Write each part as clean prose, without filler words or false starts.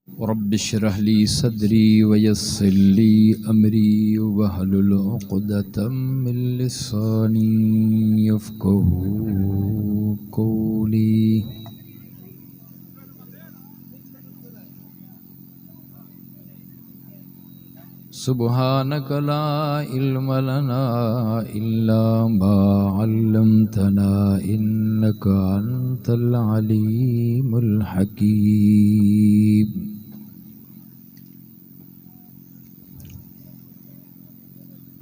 Rabbi इश्रह ली सदरी वयस्सिर ली अमरी वहलुल उक़दतम मिन लिसानी यफ़क़हू क़ौली। सुब्हानक ला इल्म लना इल्ला मा अल्लमतना इन्नका अंतल अलीमुल हकीम।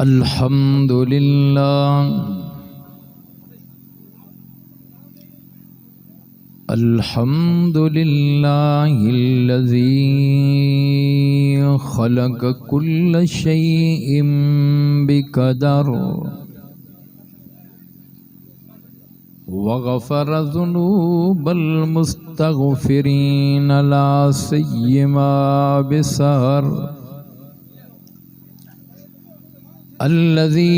अल्हम्दुलिल्लाह अल्हम्दुलिल्लाहिल्लज़ी खलक़ कुल्ल शैइन बिक़दर वग़फ़र ज़ुनूबल मुस्तग़फ़िरीन ला सिय्यमा बिसहर अल्लज़ी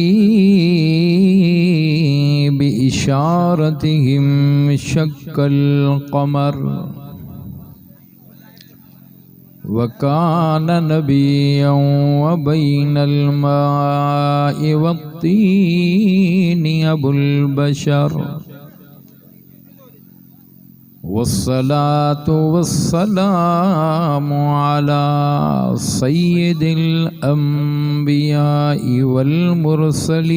बिइशारतिहिम शक्कल क़मर वकान नबिय्यन व बैनल माइ वत्तीनि अबुल बशर वस्सलातु वस्सलामु अला सय्यिदिल अंबियाइ वल मुरसलीन।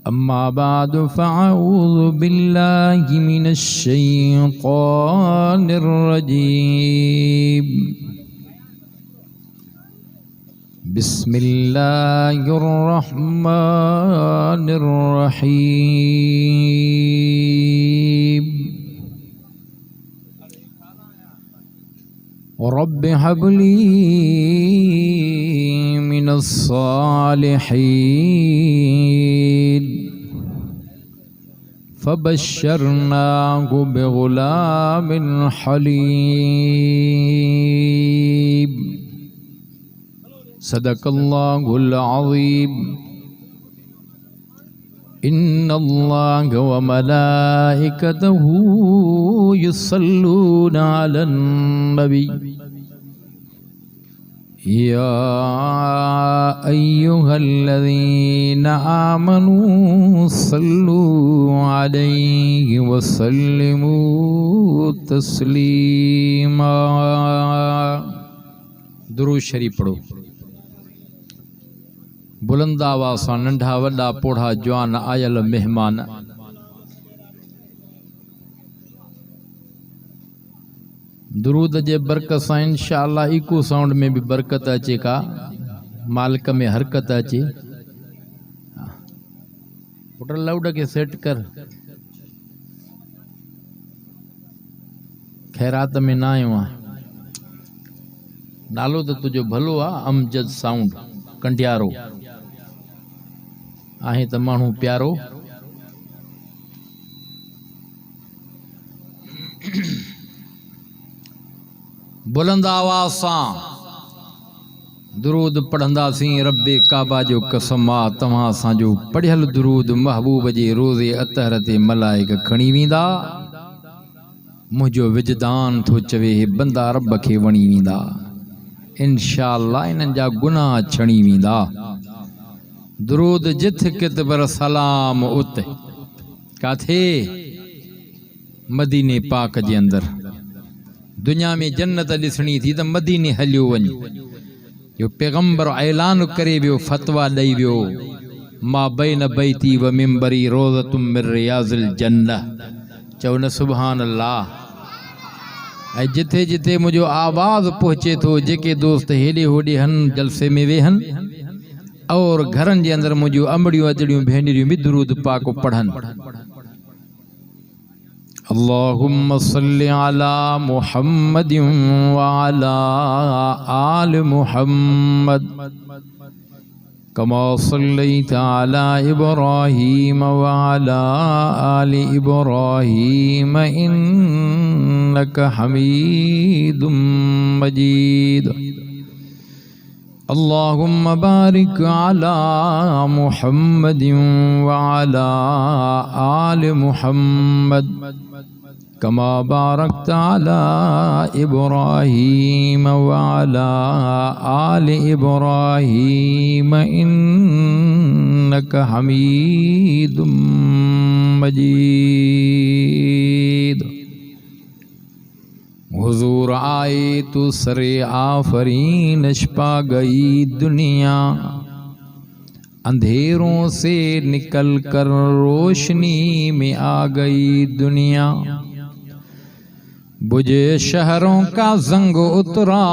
अम्मा बाद फ़अऊज़ु बिल्लाहि मिनश शैतानिर रजीम। बिस्मिल्लाहिर रहमानिर रहीम। Rabbi humbly minus सालिहीन। फ़बश्शरनाहु बिग़ुलामिन हलीम। सदक़ल्लाहुल अज़ीम। इन्नल्लाह व मलाइकतहू युसल्लूना अलन नबी या अय्युहल्लज़ीना आमनू सल्लू अलैहि व सल्लिमू तस्लीमा। दुरूद शरीफ पढ़ो। बुलंद आवाज़ सां नंढा वॾा पोढ़ा जवान आयल मेहमान दुरूद जे बरकत सां इंशाअल्लाह इको साउंड में भी बरकत अचे का मालिक में हरकत अचे। पुट लाउड के सेट कर। खैरात में ना आयो आ। नालो तो तुझो भलो आ अमजद साउंड कंडियारो आहे त माण्हू प्यारो। बुलंद आवाज़ सां दुरूद पढ़ंदासीं। रब्बे काबा जो कसम आ तव्हां असांजो पढ़ियल दुरूद महबूब जे रोज़े अतहर ते मलाइक खणी वेंदा। मुंहिंजो विजदान थो चवे हे बंदा रब खे वणी वेंदा। इंशाअल्लाह इन्हनि जा गुनाह छणी वेंदा। दुरूद जिथ कित पर सलाम उत काथे मदीने पाक जे अंदर। दुनिया में जन्नत ॾिसणी थी त मदीने हलियो वञ। जो पैगंबर ऐलान करे वियो फतवा ॾेई वियो मा बैन बैती व मिंबरी रोज़तुम मिन रियाज़िल जन्नह। चओ न सुभान अल्लाह। ऐं जिथे जिथे मुंहिंजो आवाज़ पहुचे थो जेके दोस्त हेॾे होॾे हन जलसे में वेहन और घरनि जे अंदर मुंहिंजूं अंबड़ियूं अजड़ियूं भेनरियूं भी दुरूद पाक पढ़नि। अल्लाहुम्मा सल्लि अला मुहम्मदिन व अला आलि मुहम्मद कमा सल्लैता अला इब्राहीम व अला आलि इब्राहीम इन्नका हमीदुम मजीद। अल्लाहुम्मा बारिक अला मुहम्मदिन व अला आलि मुहम्मद कमा बारकता अला इब्राहीम व अला आलि इब्राहीम इन्नका हमीदुम मजीद। हुजूर आए तो सरे आफरीन पा गई दुनिया, अंधेरों से निकल कर रोशनी में आ गई दुनिया। बुझे शहरों का जंग उतरा,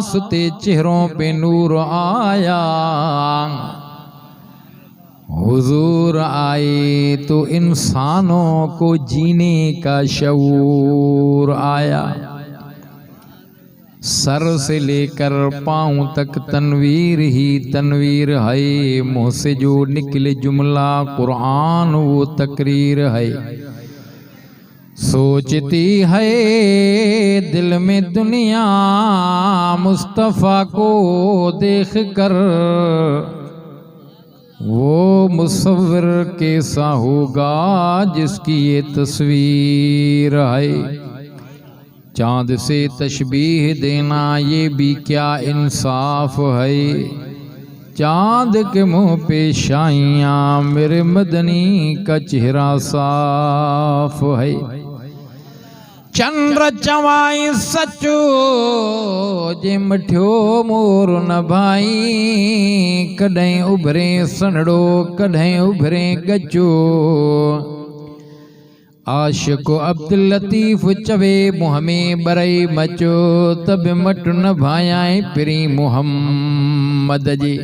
सुते चेहरों पे नूर आया। हुजूर आए तो इंसानों को जीने का शऊर आया। सर से लेकर पांव तक तनवीर ही तनवीर है, मुँह से जो निकले जुमला कुरान वो तकरीर है। सोचती है दिल में दुनिया मुस्तफ़ा को देख कर, वो मुसव्विर कैसा होगा जिसकी ये तस्वीर है। चाँद से तशबीह देना ये भी क्या इंसाफ है। चाँद के मुँह पे शाइयाँ मेरे मदनी का चेहरा साफ है। चंद्र चवाई सचो जे मठियो मोर न भाई, कॾहिं उभरे सनड़ो कॾहिं उभरे गचो। आशिक़ अब्दुल लतीफ़ चवे मुँह में बरई मचो, तब मट न भायाए पिरी मुहम्मद जे।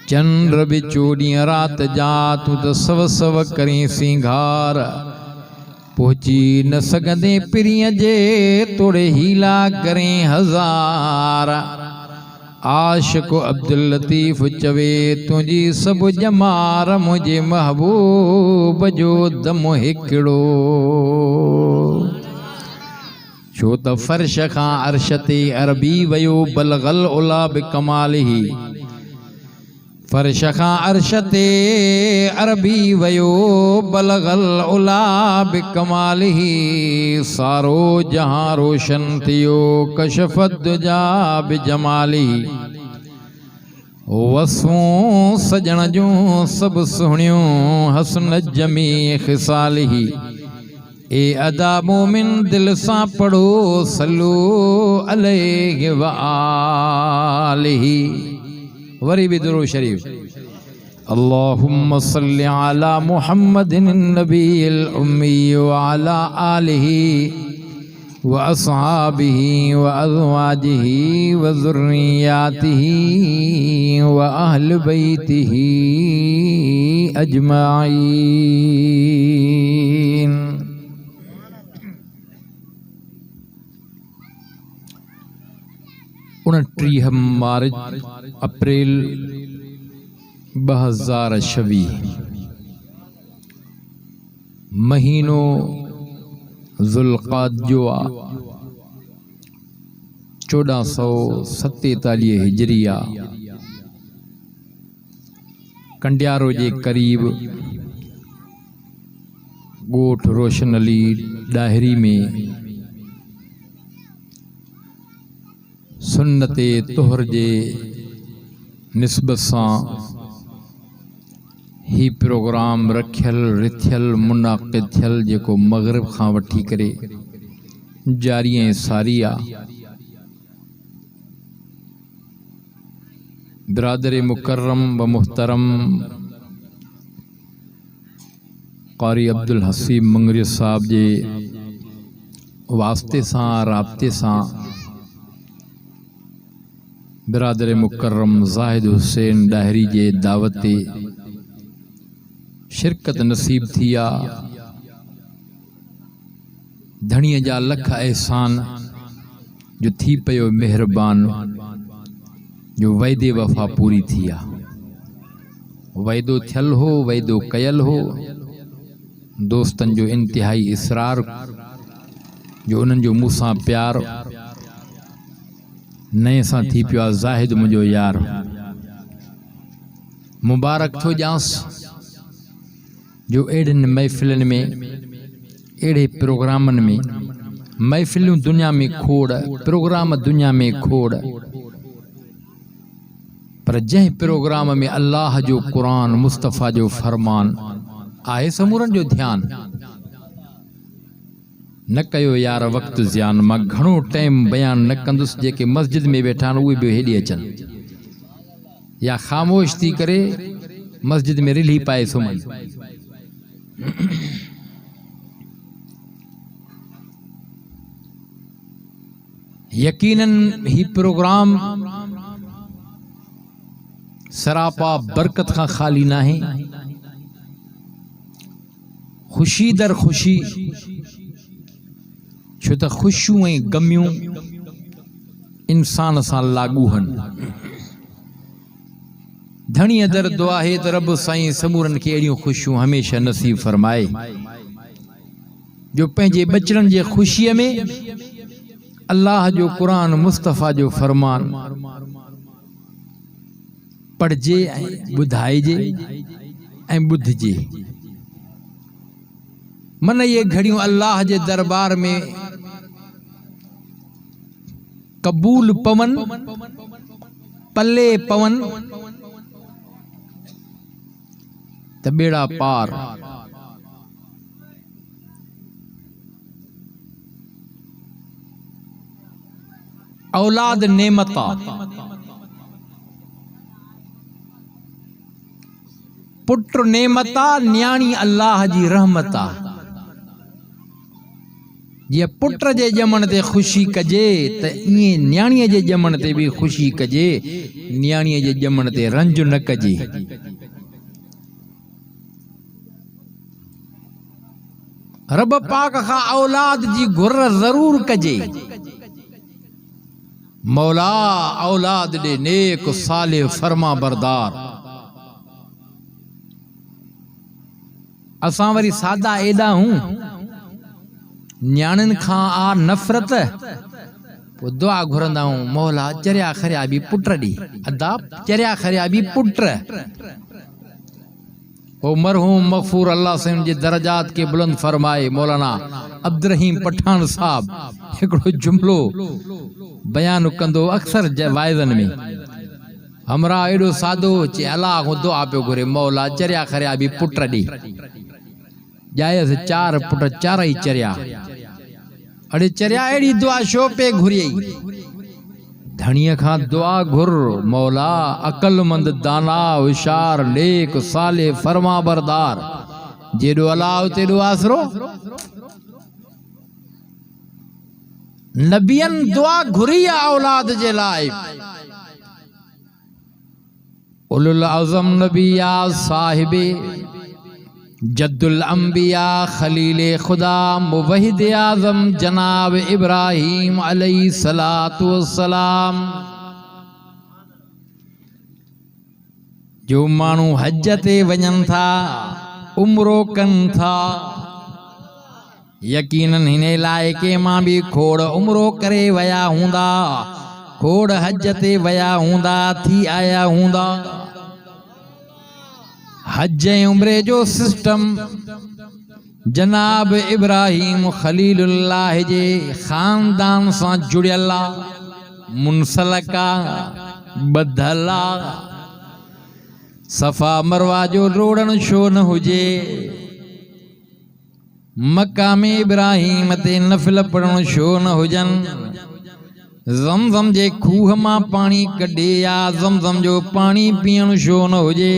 चंद्र भी चोॾींहं रात जा तू त सव सव करीं सिंगार, पहुची न सघंदे पिरीअ जे तोड़े हीला करें हज़ार। आशिक़ अब्दुल लतीफ़ चवे तुझी सब जमार, मुझे महबूब जो दम हिकिड़ो। छो त फर्श खां अर्श ते अरबी वयो बलगल उला बिकमालिही। फर्श खां अर्श ते अरबी वयो बलगल उला बिकमालिही। सारो जहां रोशन थियो कशफत दुजा बिजमालिही। वसूं सजण जूं सब सुहिणियूं हसन जमी ख़िसालिही। ए अदा मोमिन दिल सां पढ़ो सल्लू अलैहि व आलिही। वरी भी दुरूद शरीफ। अल्लाहुम्मा सल्लि अला मुहम्मदिन नबील उम्मी व अला आलिही व अस्हाबिही व अज़वाजिही व ज़ुर्रिय्यातिही व अहल बैतिही अजमाइन। 29 मार्च अप्रैल 2026 महीनो ज़ुल्क़ाद जो 1447 हिजरिया कंडियारो जे करीब गोठ रोशन अली डाहरी में सुन्नते तुहर जे निस्बत सां ही प्रोग्राम रखियल रिथियल मुनाक़िद थियल जेको मग़रिब खां वठी करे जारी ऐं सारी आहे। बिरादर मुकर्रम व मुहतरम क़ारी अब्दुल हसीब मंगरी साहब जे वास्ते सां राब्ते सां बिरादर मुकर्रम ज़ाहिद हुसैन डाहरी जे दावत ते शिरकत नसीब थी आहे। धणीअ जा लख एहसान जो थी पियो मेहरबान, जो वाइदे वफ़ा पूरी थी आहे। वाइदो थियल हो, वाइदो कयल हो, दोस्तन जो इंतिहाई इसरार, जो उन्हनि जो मूंसां प्यार, नए सां थी पियो आहे ज़ाहिद मुंहिंजो यार। मुबारक थो ॼांस जो अहिड़ियुनि महफ़िलनि में, अहिड़े प्रोग्रामनि में, महफ़िलूं दुनिया में खोड़, प्रोग्राम दुनिया में खोड़, पर जंहिं प्रोग्राम में अल्लाह जो क़ुरान मुस्तफ़ा जो फरमान आहे समूरनि जो ध्यानु न कयो यार। वक़्तु ज़ियान मां घणो टाइम बयान न कंदुसि। जेके मस्जिद में वेठा आहिनि उहे बि हेॾे अचनि या ख़ामोश थी करे मस्जिद में रिली पाए सुम्हनि। यकीनन ही प्रोग्राम सरापा बरकत खां खाली ना है। खुशी दर खुशी, छो त खुशियूं ऐं गमियूं इंसान सां लागू हन। धणीअ दर दुआ है त रब साईं समूरनि खे अहिड़ियूं खुशियूं हमेशह नसीब फरमाए जो पंहिंजे बचड़नि जे खुशीअ में अल्लाह जो क़ुरान मुस्तफ़ा जो फरमान पढ़जे ऐं ॿुधाइजे ऐं ॿुधजे। मन ये घड़ियों अल्लाह जे दरबार में कबूल पवन, पल्ले पवन त बेड़ा पार। औलाद नेमता, पुत्र नेमता, न्याणी अल्लाह जी रहमता। जे पुत्र जे ॼमण ते खुशी कजे त ईअं न्याणीअ जे ॼमण ते भी खुशी कजे। न्याणीअ जे ॼमण ते रंज न कजे। रब पाक खां औलाद जी घुर ज़रूर कजे। मौला औलाद दे नेक साले फरमा बरदार। असां वरी सादा एॾा हूं, न्याणियुनि खां आ नफ़रत, पोइ दुआ घुरंदा हूं मौला चरिया खरिया बि पुट ॾे। अदा चरिया खरिया बि पुट। ओ मरहूम मग़फ़ूर अल्लाह से उनके दर्जात के बुलंद फरमाए। मौलाना अब्दुर्रहीम पठान साहब हिकिड़ो जुमलो बयान कंदो अक्सर वाइज़नि में। हमरा एॾो सादो चे अल्लाह को दुआ पियो घुरे मौला चरिया खरिया बि पुट ॾे। जायस 4 पुट 4 ही चरिया। अड़े चरिया अड़ी दुआ शो पे घुरियई। धणीअ खां दुआ घुर मौला अकलमंद दाना होशियार नेक साले फरमा बरदार। जेॾो अलाह तेॾो आसरो। नबियन दुआ घुरी औलाद जे लाइ। उलुल आज़म नबिया साहिबे जद्दुल अंबिया खलीले खुदा मुवहिद आज़म जनाब इब्राहिम अलैहि सलातु वस्सलाम। जो मानू हज ते वञन था, उम्रो कन था, यकीनन हिन इलाइक़े मां भी खोड़ उम्रो करे वया हूंदा, खोड़ हज ते वया हूंदा, थी आया हूंदा। हज उम्रे जो सिस्टम जनाब इब्राहिम खलीलुल्लाह जे खानदान सां जुड़ियल मुनसलका बदला। सफा मरवा जो रोड़न छो न हुजे। मकाम इब्राहिम ते नफिल पढ़ण छो न हुजन। ज़मज़म जे खूह मां पानी कढे या ज़मज़म जो पानी पीअण छो न हुजे।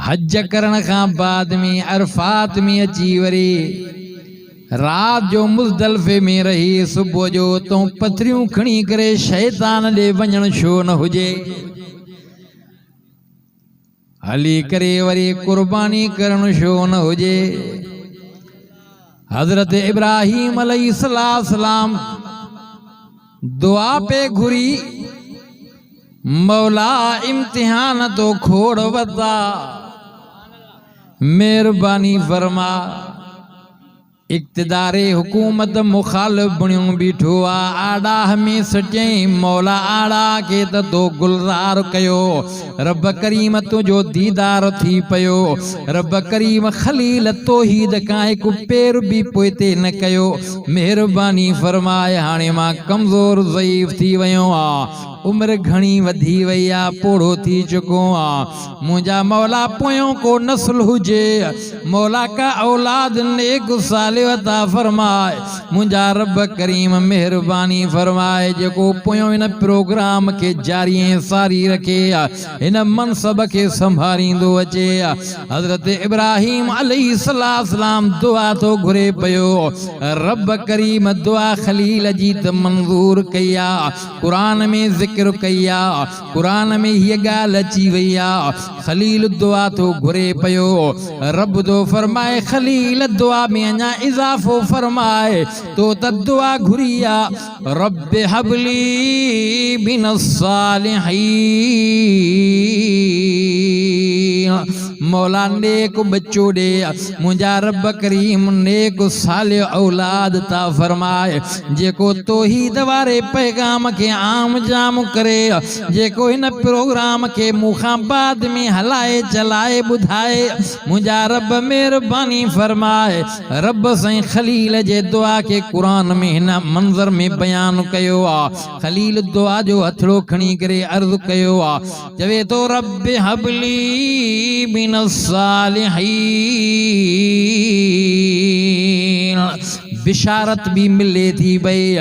हज करण खां बाद में अरफात में अची वरी रात जो मुज़दलिफ़े में रही सुबह जो तो पथरियूं खणी करे शैतान ॾे वञण छो न हुजे। हली करे वरी कुर्बानी करण छो न हुजे। हज़रत इब्राहिम अलैहिस्सलाम दुआ पे घुरी मौला इम्तिहान तो खोड़ वता, मेहरबानी फरमा इक़्तिदारे हुकूमत मुखालिफ बणियो बीठो आ। आड़ा में सचई मौला आड़ा के त तो गुलजार कयो। रब करीम तुझो दीदार थी पयो। रब करीम खलील तौहीद का एक पैर भी पोइते न कयो। मेहरबानी फरमाए हाणे मां कमज़ोर ज़ईफ़ थी वयो आ। उम्र घणी वधी वई आ, पोड़ो थी चुको आ। मुंहिंजा मौला पोयों को नस्ल हुजे, मौला का औलाद नेक साले अता फरमाए। मुंहिंजा रब करीम मेहरबानी फरमाए जेको पोयों इन प्रोग्राम के जारी सारी रखे इन मनसब के संभालींदो अचे। हज़रत इब्राहीम अलैहिस्सलाम दुआ तो घुरे पयो। रब करीम दुआ खलील जी त मंजूर कया। कुरान में जिक्र कया, कुरान में ये गाल अची वई आ। खलील दुआ तो घुरे पयो। रब तो फरमाए खलील दुआ में अञा इजाफो फरमाए तो त दुआ घुरिया। रब हबली मिनस सालिहीन। मौला नेक बच्चो दे, मुंहिंजा रब करीम नेक साले औलाद ता फरमाए। जेको तौहीद वारे पैगाम के आम जाम करे, जेको इन प्रोग्राम के मुखां बाद में हलाए चलाए बुधाए, मुंहिंजा रब मेहरबानी फरमाए। रब साईं खलील जे दुआ के कुरान में हिन मंज़र में बयान कयो आ। खलील दुआ जो हथड़ो खणी करे अर्ज़ कयो आ, चवे तो रब हबली मिनस सालिहीन। बिशारत भी मिले थी भई।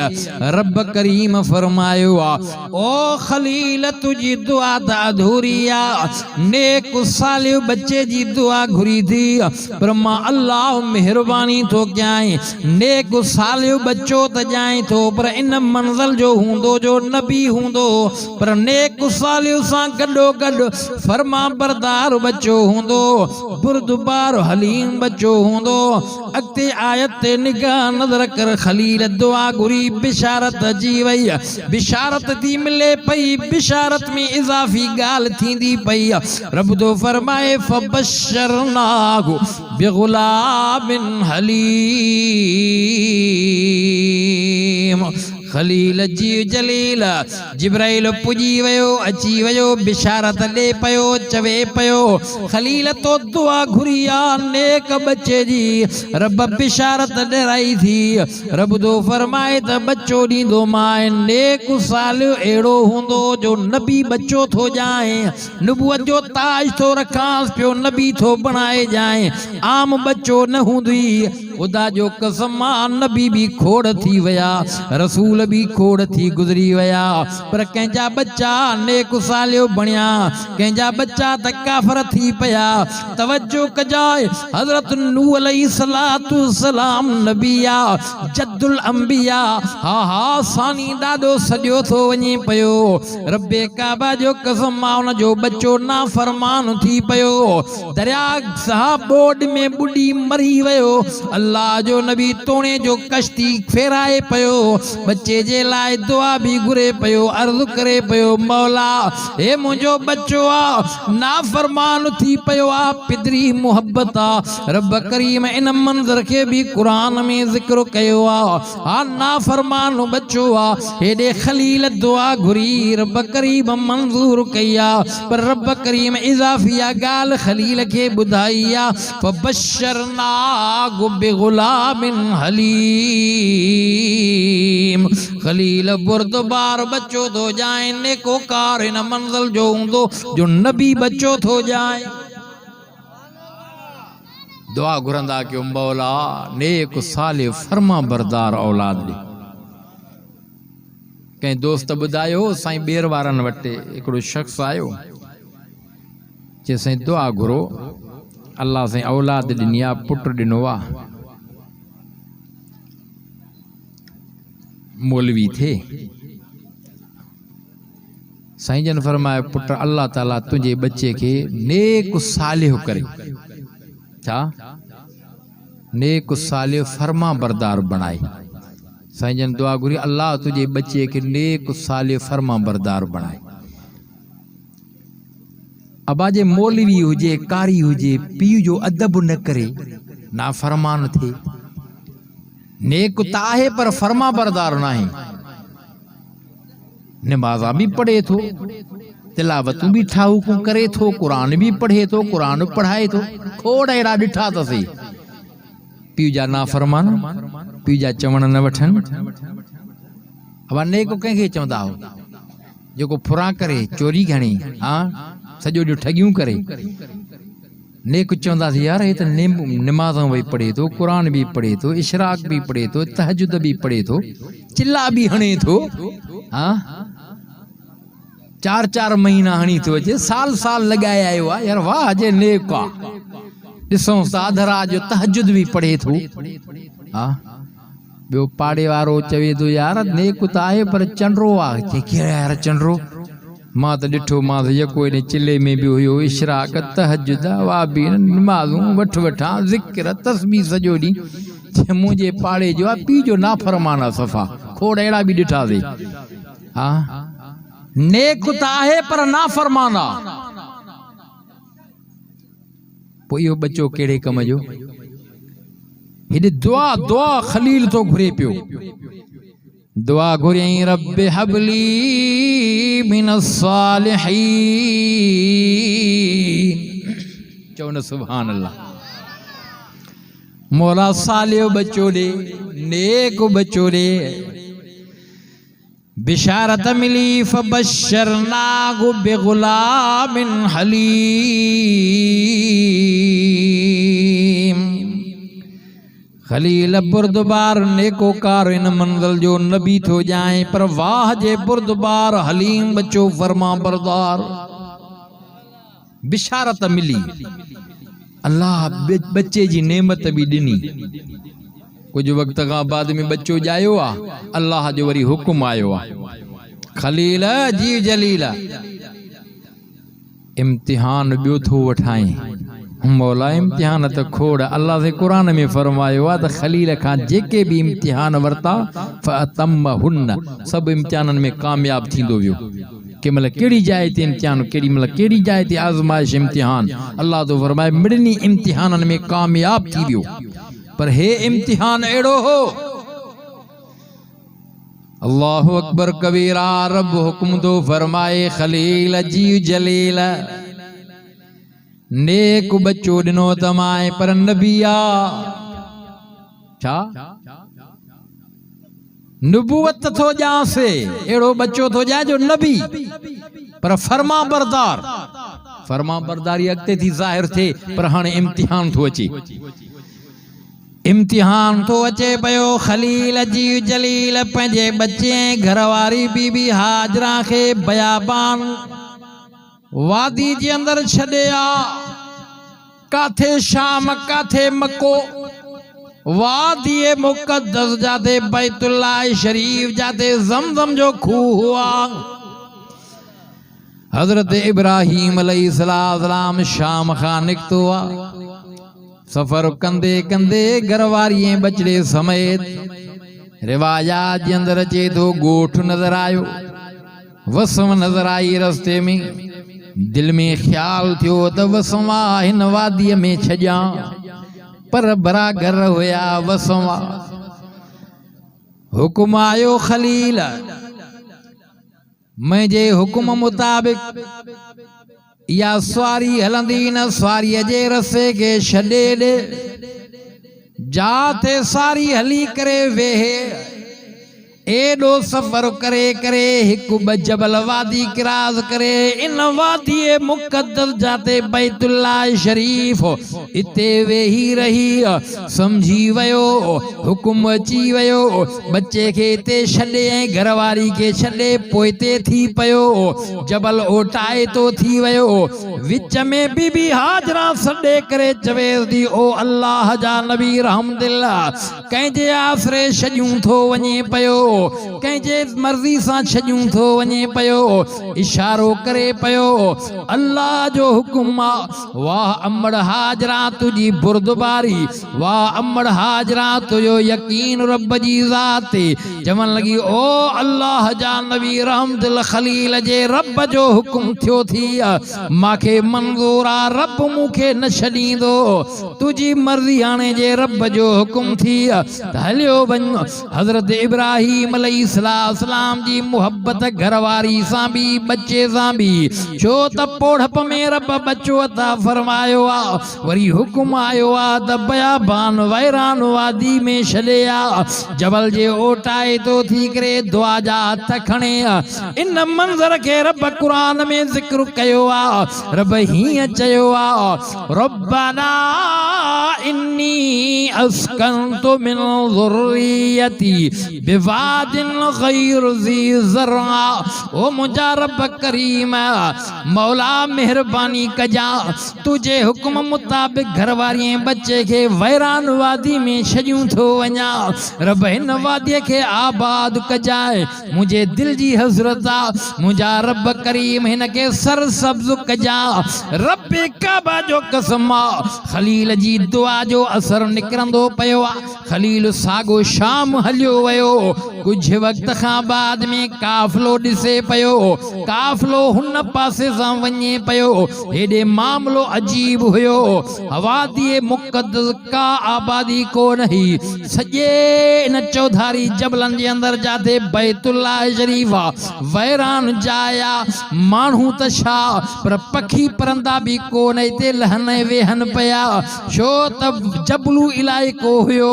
रब करीम फरमायो आ, ओ खलील तुझी दुआ त अधूरी आ। नेक सालिह बच्चे जी दुआ घुरी थी, पर मां अल्लाह मेहरबानी तो कयाई। नेक सालिह बच्चो त जाए थो, पर इन मंज़िल जो हूंदो जो नबी हूंदो, पर नेक सालिह सां गॾो गॾु फरमा बरदार बच्चो हूंदो, बुरदबार हलीम बच्चो हूंदो। अॻिते आयत ते निगाह नजर कर। खलील दुआ घुरी, बिशारत अची वई। बिशारत थी मिले पई, बिशारत में इजाफी गाल थींदी पई। रब तो फरमाए फबशरनाहु बिगुलामिन हलीम। खलील जी जलील जिब्राइल पुजी वयो, अची वयो, बिशारत दे पयो, चवे पयो खलील तो दुआ घुरिया नेक बच्चे जी। रब बिशारत ॾराई थी। रब तो फरमाए त बच्चो ॾींदो मां नेक सालिह अहिड़ो हूंदो जो नबी बच्चो थो जाए, नबूअत जो ताज थो रखांसि पियो, नबी थो बणाए जाए। आम बच्चो न हूंदी। खुदा जो कसम आ, नबी भी खोड़ थी वया, रसूल भी खोड़ थी गुजरी वया, पर कंहिंजा बच्चा नेक सालियो बणिया, कंहिंजा बच्चा त काफ़र थी पया। तवज्जो कजाए, हज़रत नूह अलैहिस्सलातु सलाम नबिया जद्दुल अंबिया, हा हा सानी ॾाढो सॼो थो वञे पयो। रब्बे काबा जो कसम आ, उन जो बच्चो ना फरमान थी पयो, दरिया साहब बोड में बुडी मरी वयो। अल्लाह जो नबी तोणे जो कश्ती फेराए पयो, बच्चे जे लाए दुआ भी घुरे पयो, अर्ज़ करे पयो मौला हे मुंहिंजो बच्चो आ ना फरमान थी पयो आ, पिदरी मोहब्बत आ। रब करीम इन मंज़र के भी कुरान में जिक्र कयो आ, ना फरमान बच्चो आ। हेॾे खलील दुआ घुरी, रब करीम मंजूर कया, पर रब करीम इजाफिया गाल खलील के ॿुधाई आ। फबशरनाहु बिगुलामिन हलीम। खलील बुरदबार बच्चो थो जाए, नेकोकार इन मंज़िल जो हूंदो जो नबी बच्चो थो जाए। दुआ घुरंदा कि मौला नेक सालिह फर्मा बरदार औलाद ॾे। कंहिं दोस्त ॿुधायो साईं ॿेर वारनि वटि हिकिड़ो शख़्स आयो, चए साईं दुआ घुरो, अल्लाह साईं औलाद ॾिनी आहे, पुटु ॾिनो आहे, मौलवी थे। साईं जन फरमाए पुट अल्लाह ताला तुझे बच्चे के नेक सालिह करे, छा नेक सालिह फर्मा बरदार बनाए। साईं जन दुआ घुरी, अल्लाह तुझे बच्चे के नेक सालिह फर्मा बरदार बनाए। अब आजे मौलवी हुजे, कारी हुजे, पीउ जो अदब न करे, ना फरमान थे, नेक त आहे पर फर्मा बरदार नाहे। नमाज़ा भी पढ़े थो, तिलावतूं भी ठाहूं करे थो, कुरान भी पढ़े थो, कुरान पढ़ाए थो, खोड़ अहिड़ा ॾिठा अथसीं। पीउ जा नाफ़रमान, पीउ जा चवण न वठनि। हवा नेक कंहिंखे चवंदा हो जेको फुरा करे, चोरी घणे, हाँ सॼो ॾींहुं ठगियूं करे। नेक चवंदासीं यार हे त नमाज़ां भी पढ़े थो, कुरान भी पढ़े थो, इशराक भी पढ़े थो, तहजुद भी पढ़े थो, चिल्ला भी हणे थो, हाँ 4-4 महीना हणी थो अचे, साल लॻाए आयो आहे यार, वाह जे नेक आहे। ॾिसूं था अध रात जो तहजुद भी पढ़े थो। हाँ ॿियो पाड़े वारो चवे थो यार नेक त आहे पर चंडरो आहे। कहिड़ा यार चंडरो? मां त ॾिठो, मां त यको एॾे चिले में बि हुयो, इशराक तहजुद वाह बि नमाज़ूं वठां ज़िक्र तस्बीह सॼो ॾींहुं। मुंहिंजे पाड़े जो आहे, पीउ जो नाफ़रमान आहे सफ़ा, खोड़ अहिड़ा बि ॾिठासीं। हा नेक त आहे पर नाफ़रमान आहे। पोइ इहो बच्चो कहिड़े कम जो? हेॾे दुआ खलील तो घुरे पियो। दुआ घुरियईं रब्बि हबली मिनस सालिहीन। चओ न सुभान अल्लाह। मौला सालियो बच्चो ॾे, नेक बच्चो ॾे। बिशारत मिली फबशरनाहु बिगुलामिन हलीम। खलील बुरदबार नेकोकार इन मंज़िल जो नबी थो जाए, पर वाह जे बुरदबार हलीम बच्चो फरमा बरदार। बिशारत मिली, अल्लाह बच्चे जी नेमत भी ॾिनी। कुछ वक्त खां बाद में बच्चो ॼायो आ, अल्लाह जो वरी हुकुम आयो आ, खलील जी जलील इम्तिहान ॿियो थो वठाए। मौला इम्तिहान त खोड़, अल्लाह से कुरान में फरमायो आहे त खलील खां जेके भी इम्तिहान वरता फअतम्महुन्न, सब इम्तिहाननि में कामयाब थींदो वियो। के महिल कहिड़ी जाइ ते इम्तिहान, केॾी महिल कहिड़ी जाइ ते आज़माइश इम्तिहान, अल्लाह तो फरमाए मिड़नी इम्तिहाननि में कामयाब थी वियो। पर हे इम्तिहान अहिड़ो हो। अल्लाहु अकबर कबीरा। रब हुक्म तो फरमाए खलील जी जलील नेक बच्चो ॾिनो तमाए, पर नबी आ छा नुबुवत थो ॼासे, अहिड़ो बच्चो थो ॼाए जो नबी, पर फर्मा बरदार। फर्मा बरदारी अॻिते थी ज़ाहिर थिए, पर हाणे इम्तिहान थो अचे। इम्तिहान तो अचे पयो। खलील जी जलील पंहिंजे बच्चे घरवारी बीबी हाजरा खे बयाबान वादी जे अंदर छॾे आ। काथे शाम, काथे मको, वादी मुक़द्दस जाते बैतुल्लाह शरीफ जाते ज़मज़म जो खूह हुआ। हजरत इब्राहीम अलैहिस्सलाम शाम खां निकतो आ। सफर कंदे कंदे घरवारी बचड़े समेत रिवायात जे अंदर अचे थो गोठ नजर आयो, वसम नजर आई। रस्ते में दिल में ख्याल थियो त वसवा हिन वादीअ में छॾियां, पर बरागर हुया वसवा। हुकुम आयो खलील, मुंहिंजे हुकुम मुताबिक या सवारी हलंदी न, सवारीअ जे रसे खे छॾे ॾे। जाते सारी हली करे वेहे, एडो सफर करे करे हिकु ब जबल वादी क्रॉस करे इन वादी मुक़द्दस जाते बैतुल्लाह शरीफ इते वेही रही समझी वयो, हुकुम अची वयो। बच्चे के इते छॾे ऐं घरवारी के छॾे पोइते थी पयो, जबल ओटाए तो थी वयो। विच में बीबी हाजरा सॾे करे चवेस थी, ओ अल्लाह जा नबी रहमदिल्ला, कंहिंजे आसरे छॾियूं थो वञे पयो। कंहिंजे मर्ज़ी सां छॾियूं थो वञे पियो इशारो करे पियो अल्लाह जो हुकुम आहे वाह अमड़ हाजरा तुंहिंजी बुर्दबारी वाह अमड़ हाजरा तुंहिंजो यकीन रब जी ज़ात ते चवण लॻी ओ अल्लाह जा नबी रहमतुल खलील जे रब जो हुकुम थियो थी मांखे मंज़ूर आहे रब मूंखे न छॾींदो तुंहिंजी मर्ज़ी हाणे जे रब जो हुकुम थी त हलियो वञ हज़रत इब्राहीम अलैहिस्सलाम जी मुहब्बत घरवारी सां बि बच्चे सां बि छो त पोढ़प में रब बच्चो अता फरमायो आहे वरी हुकुम आयो आहे त बयाबान वैरान वादी में छॾे आ जबल जे ओटाए तो थी करे दुआ जा हथ खणे इन मंज़र के रब कुरान में ज़िक्र कयो आ रब हीअं चयो आ रब्बना इन्नी अस्कंतु मिन ज़ुर्रियती बिवादिन गैर ज़ी ज़र्अ ओ मुंहिंजा रब करीम मौला मेहरबानी कजा तुझे हुक्म मुताबिक घरवारी बच्चे के वैरान वादी में छॾियूं थो वञा रब हिन वादीअ खे आबाद कजाए मुंहिंजे दिल जी हज़रत आहे मुंहिंजा रब करीम हिन के सरसब्ज़ कजा रब काबा जो कसम खलील जी दुआ जो असर निकिरंदो पियो खलील सागो शाम हलियो वियो कुछ वक्त खां बाद में काफ़िलो ॾिसे पियो काफ़िलो हुन पासे सां वञे पियो हेॾे मामलो अजीब हुयो वादी मुक़द्दस का आबादी कोन हुई सॼे इन चौधारी जबलनि जे अंदर जाते बैतुल्ला शरीफ वैरान जाया माण्हू त छा पर पखी परंदा भी कोन हिते लहन वेहन पिया छो त जबलू इलाइक़ो हुयो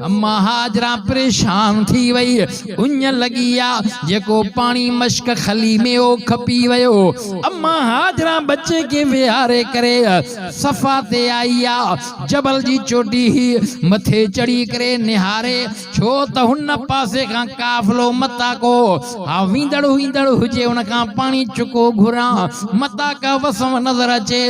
अम्मा हाजरा परेशान थी वई उञ लगी आ जेको पानी मश्क खली में ओ खपी वयो अम्मा हाजरा बच्चे के विहारे करे सफ़ा ते आई आ जबल जी चोटी मथे चढ़ी करे निहारे छो त हुन पासे खां काफ़िलो मता को हा वींदड़ हुजे उन खां पानी चुको घुरा मता का वसम नजर अचे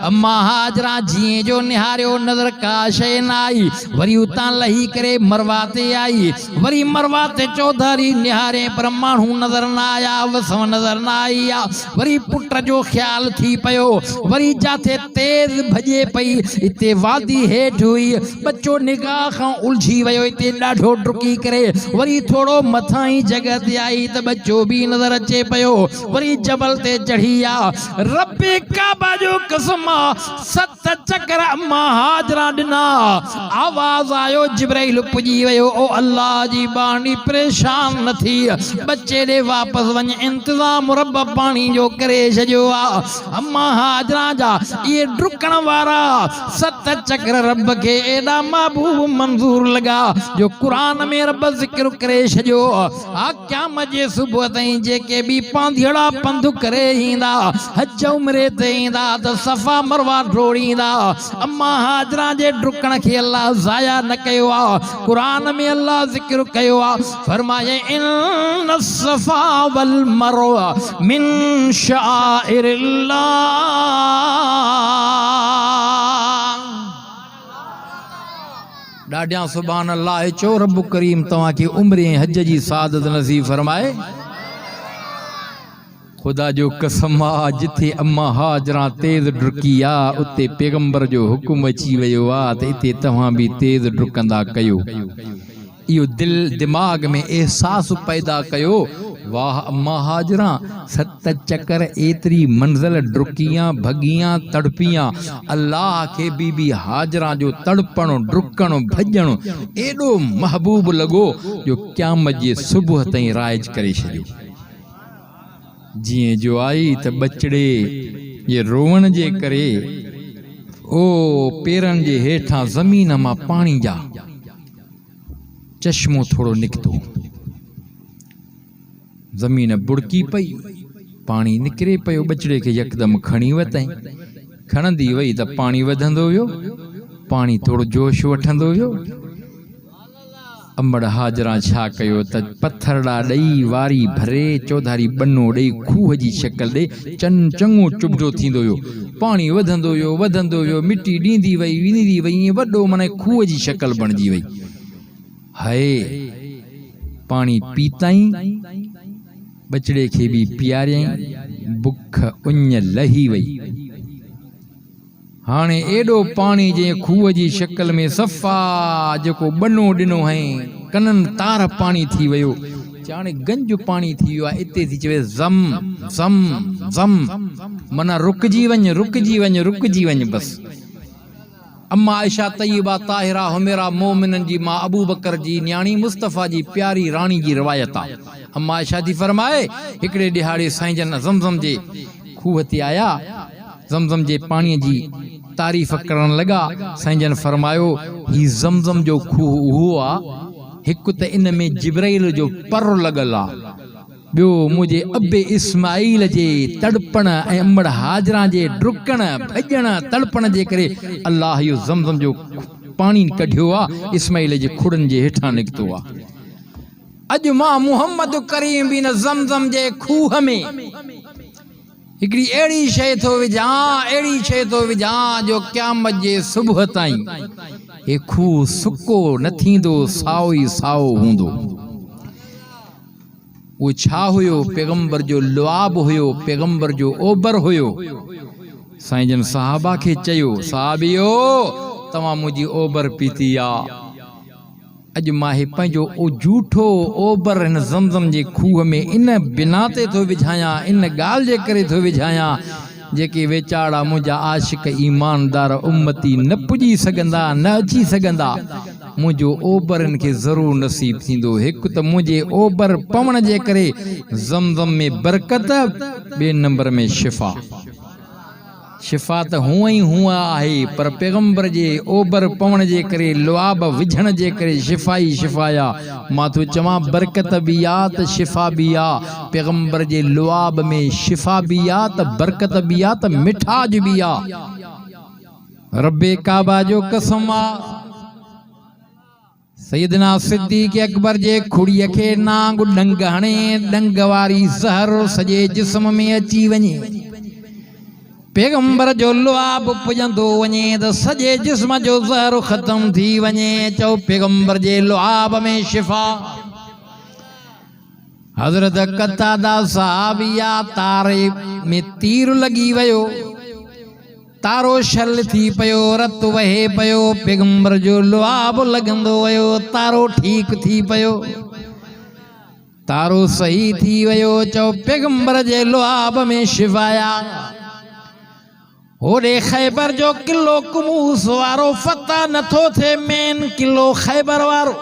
अम्मा हाजरा जीअं जो निहारियो नजर का शइ न आई वरी उतां लही करे मरवा ते आई वरी मरवा ते चौधारी निहारे पर माण्हू नजर न आया वसम नजर न आई वरी पुट जो ख्याल थी पियो वरी जाते तेज भजे पई इते वादी हेठि हुई बच्चो निगाह खां उलझी वियो इते ॾाढो डुकी करे वरी थोड़ो मथां ई जगह ते आई त बच्चो भी नजर अचे पियो वरी जबल ते चढ़ी आ रब्बे काबा जो कसम 7 चक्कर अम्मा हाजरा ॾिना आवाज आयो जिब्राइल पुजी वियो ओ अल्लाह जी बाणी परेशान न थी बच्चे ॾे वापस वञ इंतजाम रब पानी जो करे छॾियो आ अम्मा हाजरा जा ये डुकण वारा 7 चक्र रब के एडा महबूब मंजूर लगा जो कुरान में रब जिक्र करे छॾियो आ क़यामत जे सुबुह ताईं जेके भी पांधिड़ा पंधु करे ईंदा हज उमरे ते ईंदा त सफ़ा मरवा डोड़ींदा अम्मा हाजरा जे डुकण खे अल्लाह ज़ाया न कयो आ कुरान में अल्लाह जिक्र कयो आ फरमाए इन सफ़ा वल मरवा मिन शाइरिल्लाह ॾाढियां सुभान अल्लाह चो रब करीम तव्हां खे उम्र हज जी सादत नसीब फरमाए खुदा जो कसम आ जिथे अम्मा हाजरा तेज डुकी आ उते पैगंबर जो हुकुम अची वियो आ त इते तव्हां भी तेज डुकंदा कयो इहो दिल दिमाग में एहसास पैदा कयो वाह अम्मा हाजरा 7 चक्कर एतरी मंजिल डुकियां भगियां तड़पियां अल्लाह के बीबी हाजरा जो तड़पण डुकण भजण एडो महबूब लगो जो क़यामत जे सुबह ताईं राइज करे छॾियो जीअं जो आई त बचड़े ये रोवण जे करे ओ पेरनि जे हेठां ज़मीन मां पानी जा चश्मो थोड़ो निकितो ज़मीन बुड़की पई पानी निकिरे पियो बचड़े के यकदम खणी वतई खणंदी वई त पानी वधंदो वियो पानी थोड़ो जोश वठंदो वियो अमड़ हाजरा छा कयो त पत्थरड़ा ॾेई वारी भरे चौधारी बनो ॾेई खूह जी शक्ल ॾे चङो चुभड़ो थींदो वियो पानी वधंदो वियो मिट्टी ॾींदी वई ईअं वॾो माना खूह जी शक्ल बणिजी वई हाय पानी पीताई बचड़े खे भी पियारियई बुख उञ लही वई। हाणे एडो पानी जे खूह जी शक्ल में सफ़ा जेको बनो ॾिनो है कनन तार पानी थी वियो, हाणे गंज पानी थी वियो आहे। इते थी चवे ज़म ज़म ज़म, माना रुकजी वञ रुकजी वञ रुकजी वञ बस। अम्मा आयशा तय्यबा ताहिरा हुमेरा मोमिनन जी मां अबू बकर जी न्याणी मुस्तफ़ा जी प्यारी रानी जी रिवायत आहे। अम्मा आयशा थी फरमाए हिकिड़े ॾिहाड़े साईं जन ज़मज़म जे खूह ते आया, ज़मज़म जे पाणीअ जी तारीफ़ करण लॻा। साईं जन फरमायो ही ज़मज़म जो खूह उहो आहे, हिकु त इन में जिब्राइल जो पर लॻल आहे, ॿियो मुंहिंजे अबे इस्माइल जे तड़पण ऐं अमड़ हाजरा जे डुकण भॼण तड़पण जे करे अल्लाह इहो ज़मज़म जो पानी कढियो आहे, इस्माइल जे खुड़नि जे हेठां निकितो आहे। अॼु मां मुहम्मद करीम बि न ज़मज़म जे खूह में हिकिड़ी अहिड़ी शइ थो विझां, अहिड़ी शइ थो विझां जो क़यामत जे सुबुह ताईं हे खूह सुको न थींदो, साओ ई साओ हूंदो। वो छा हुयो? पैगंबर जो लुआब हुयो, पैगंबर जो ओबर हुयो। साईं जन सहाबा खे चयो, सहाबियो तव्हां मुंहिंजी ओबर पीती आ, अॼु मां हे पंहिंजो झूठो ओबर हिन ज़मज़म जे खूह में इन बिना ते थो विझायां, इन ॻाल्हि जे करे थो विझायां जेके वेचारा मुंहिंजा आशिक ईमानदार उम्मती न पुॼी सघंदा, न अची सघंदा, मुंहिंजो ओबरनि खे ज़रूरु नसीब थींदो। हिकु त मुंहिंजे ओबर पवण जे करे ज़मज़म में बरकत, ॿिए नंबर में शिफ़ा। शिफ़ा त हूअं ई हूअं आहे, पर पैगंबर जे ओबर पवण जे करे लुआब विझण जे करे शिफ़ा ई शिफ़ा आहे। मां तो चवां बरकत बि आहे त शिफ़ा बि आहे। पैगंबर जे लुआब में शिफ़ा बि आहे त बरकत बि आहे त मिठाज बि आहे। रब्बे काबा जो कसम आहे, सैयदना सिद्दीक़ अकबर जे खुड़ीअ खे नांग डंग हणे डंग वारी ज़हर सॼे जिस्म में अची वञे, पैगंबर जो लुआब पुॼंदो वञे त सॼे जिस्म जो ज़हर ख़त्म थी वञे। चओ पैगंबर जे लुआब में शिफ़ा। हज़रत कतादा सहाबिया तारे में तीर लॻी वियो, तारो शल थी पियो, रत वहे पियो, पैगंबर जो लुआब लॻंदो वियो, तारो ठीक थी पियो, तारो सही थी वियो। चओ पैगंबर जे लुआब में शिफ़ाया। होॾे ख़ैबर जो किलो कुमूस वारो फतह नथो थे, मेन किलो ख़ैबर वारो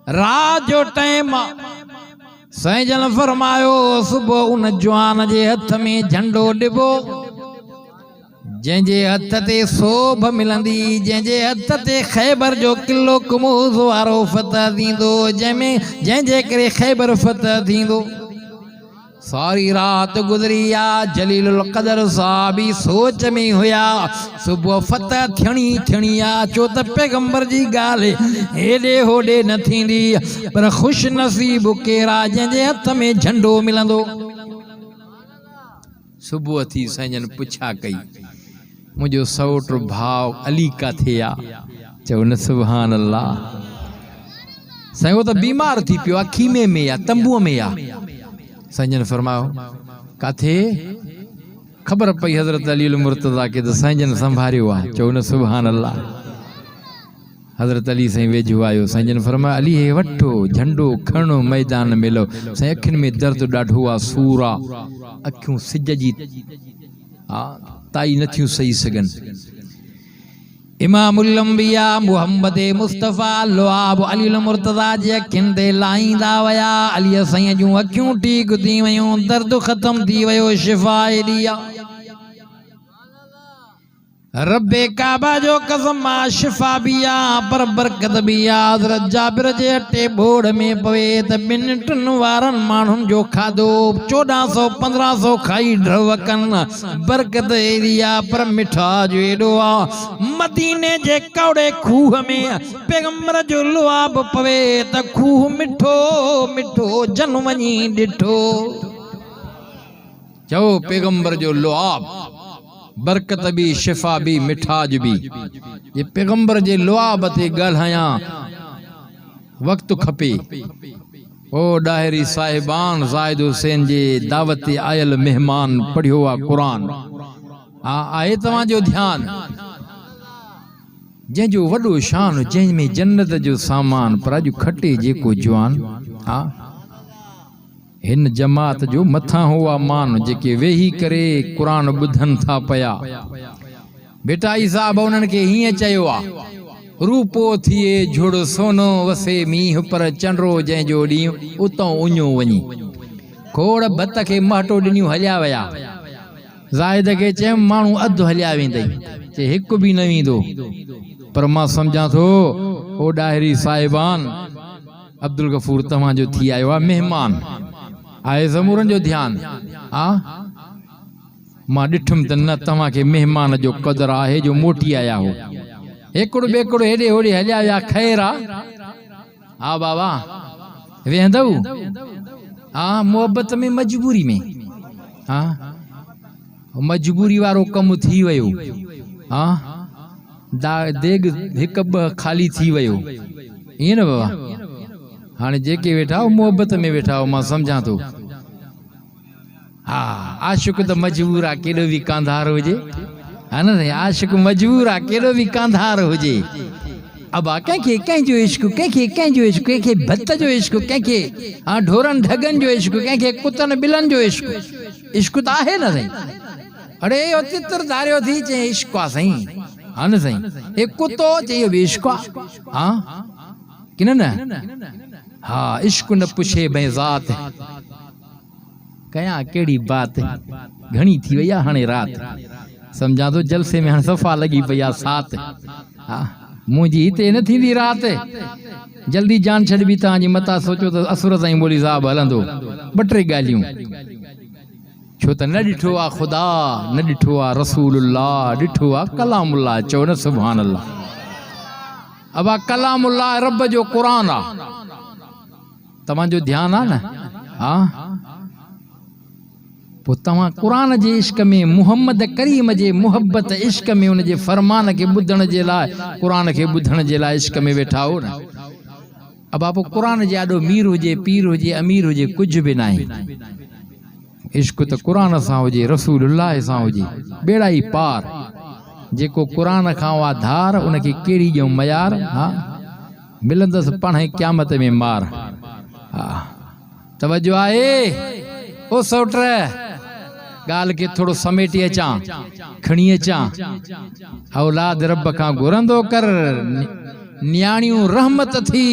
रात जो टाइम। साईं जन फरमायो सुबुह उन जवान जे हथ में झंडो ॾिबो, जंहिंजे हथ ते सोभ मिलंदी, जंहिंजे हथ ते ख़ैबर जो किलो कुमूस वारो फतह थींदो, जंहिंजे करे ख़ैबर फतह थींदो। सारी रात गुज़री आ, जलीलुल क़दर साहबी सोच में हुया सुबुह फतह थियणी आ, छो त पैगंबर जी ॻाल्हि हेॾे होॾे न थींदी, पर ख़ुशि नसीब केरा जंहिंजे हथ में झंडो मिलंदो। सुबुह थी साईं जन पुछा कई, मुंहिंजो सौट भाउ अली काथे आ? चओ न सुभान अल्लाह, साईं वो त बीमार थी पियो आहे, खीमे में आ, तंबूअ में आ। साईं जन फरमायो काथे? ख़बर पई हज़रत अली मुर्तज़ा के, तो साईं जन संभारियो आहे। चओ न सुभान अल्लाह। हज़रत अली साईं वेझो आयो, साईं जन फरमायो अली हे वठो झंडो खणो मैदान में लो। साईं अखियुनि में दर्द ॾाढो आहे, सूर आहे, अखियूं सिज जी ताई नथियूं सही सघनि। इमामुल अंबिया मुहम्मद मुस्तफ़ा लुआब अली मुर्तज़ा जे अखियुनि ते लाहींदा विया। अलीअ साईं जूं अखियूं ठीक थी वियूं, दर्द ख़त्म थी वियो, शिफ़ा एॾी आहे। रब्बे काबा जो कसम आहे, शिफ़ा भी आ पर बरकत भी आ। हज़रत जाबिर जे अटे बोड़ में पवे त ॿिनि टिनि वारनि माण्हुनि जो खाधो 1400-1500 खाई ढवकनि, बरकत एॾी आ पर मिठाज एॾो आ। मदीने जे कौड़े खूह में पैगंबर जो लुआब पवे त खूह मिठो मिठो जन वञी ॾिठो। चओ पैगंबर जो लुआब, बरकत भी, शिफ़ा भी, मिठाज भी। ये पैगंबर जे लुआब ते ॻाल्हायां, वक्त खपे। ओ डायरी साहिबान ज़ाहिद हुसैन जे दावत ते आयल मेहमान पढ़ियो आ कुरान। आहे तव्हांजो ध्यान जंहिंजो वॾो शान जंहिंमें जन्नत जो सामान पर अॼु खटे जेको जवान। हिन जमात जो मथां हुआ मान जेके वेही करे कुरान ॿुधनि था पिया। बेटा ई साहब उन्हनि खे हीअं चयो आहे, रूपो थिए झुड़ सोनो वसे मींहुं पर चंडो जंहिंजो ॾींहुं उतां उञो वञी। खोड़ भत खे महटो ॾिनियूं हलिया विया। ज़ाहिद खे चयमि माण्हू अधु हलिया वेंदई, चए हिकु बि न वेंदो। पर मां सम्झां थो ओ डाहिरी साहिबान अब्दुल गफूर तव्हांजो थी आयो आहे महिमान। आहे ज़मूरनि जो ध्यानु। मां ॾिठुमि त न तव्हांखे महिमान जो क़दुरु आहे जो मोटी आया हो। हिकिड़ो ॿिकिड़ो हेॾे होॾे हलिया विया। ख़ैर आहे। हा बाबा वेहंदव? हा मोहबत में मजबूरी में। हा मजबूरी वारो कमु थी वियो। हा देग हिकु ॿ ख़ाली थी वियो। ईअं न बाबा? हाणे जेके वेठा हो मोहबत में वेठा हो, मां सम्झां थो। हा आशिक़ त मजबूर आहे केॾो बि कांधार हुजे। हा न आशिक़ मजबूर आहे केॾो बि कांधार हुजे। अबा कंहिंखे कंहिंजो इश्क, कंहिंखे कंहिंजो इश्क, कंहिंखे भत जो इश्क, कंहिंखे ढोरनि ढगनि जो इश्क, कंहिंखे कुतनि ॿिलनि जो इश्क। इश्क त आहे न साईं। अड़े इहो तितर धारियो थी चए इश्क आहे साईं। हा न साईं हे कुतो चए इहो बि इश्क आहे। हा की न? हा इश्क न पुछे भई ज़ात कयां कहिड़ी बात। घणी थी वई आहे हाणे रात। सम्झां थो जलसे में हाणे सफ़ा लॻी पई आहे सात। हा मुंहिंजी हिते न थींदी रात। जल्दी जान छॾबी तव्हांजी मता सोचो त असुर ताईं मोली साहब हलंदो। ॿ टे ॻाल्हियूं छो त न ॾिठो आहे ख़ुदा, न ॾिठो आहे रसूलुल्लाह, ॾिठो आहे कलामुल्लाह। चओ न सुभान अल्लाह। अबा कलामुल्लाह रब जो क़ुरान आहे। तव्हांजो ध्यानु आहे न? हा पोइ तव्हां क़ुरान जे इश्क में मुहम्मद करीम जे मुहबत इश्क में उन जे फरमान खे ॿुधण जे लाइ, क़ुरान खे ॿुधण जे लाइ इश्क में वेठा हो न। अबा पोइ क़ुरान जे ॾाढो मीर हुजे, पीर हुजे, अमीर हुजे, कुझु बि न आहे। इश्क त क़ुरान सां हुजे, रसूलुल्लाह सां हुजे, बेड़ा ई पार। जेको क़ुरान खां वा धार उनखे कहिड़ी ॼो मयार। हा मिलंदसि पाण क़यामत में मार। हा तवजो आहे ओ सौट ॻाल्हि खे थोरो समेटे अचां, खणी अचां। औलाद रब खां घुरंदो कर, न्याणियूं रहमत थी,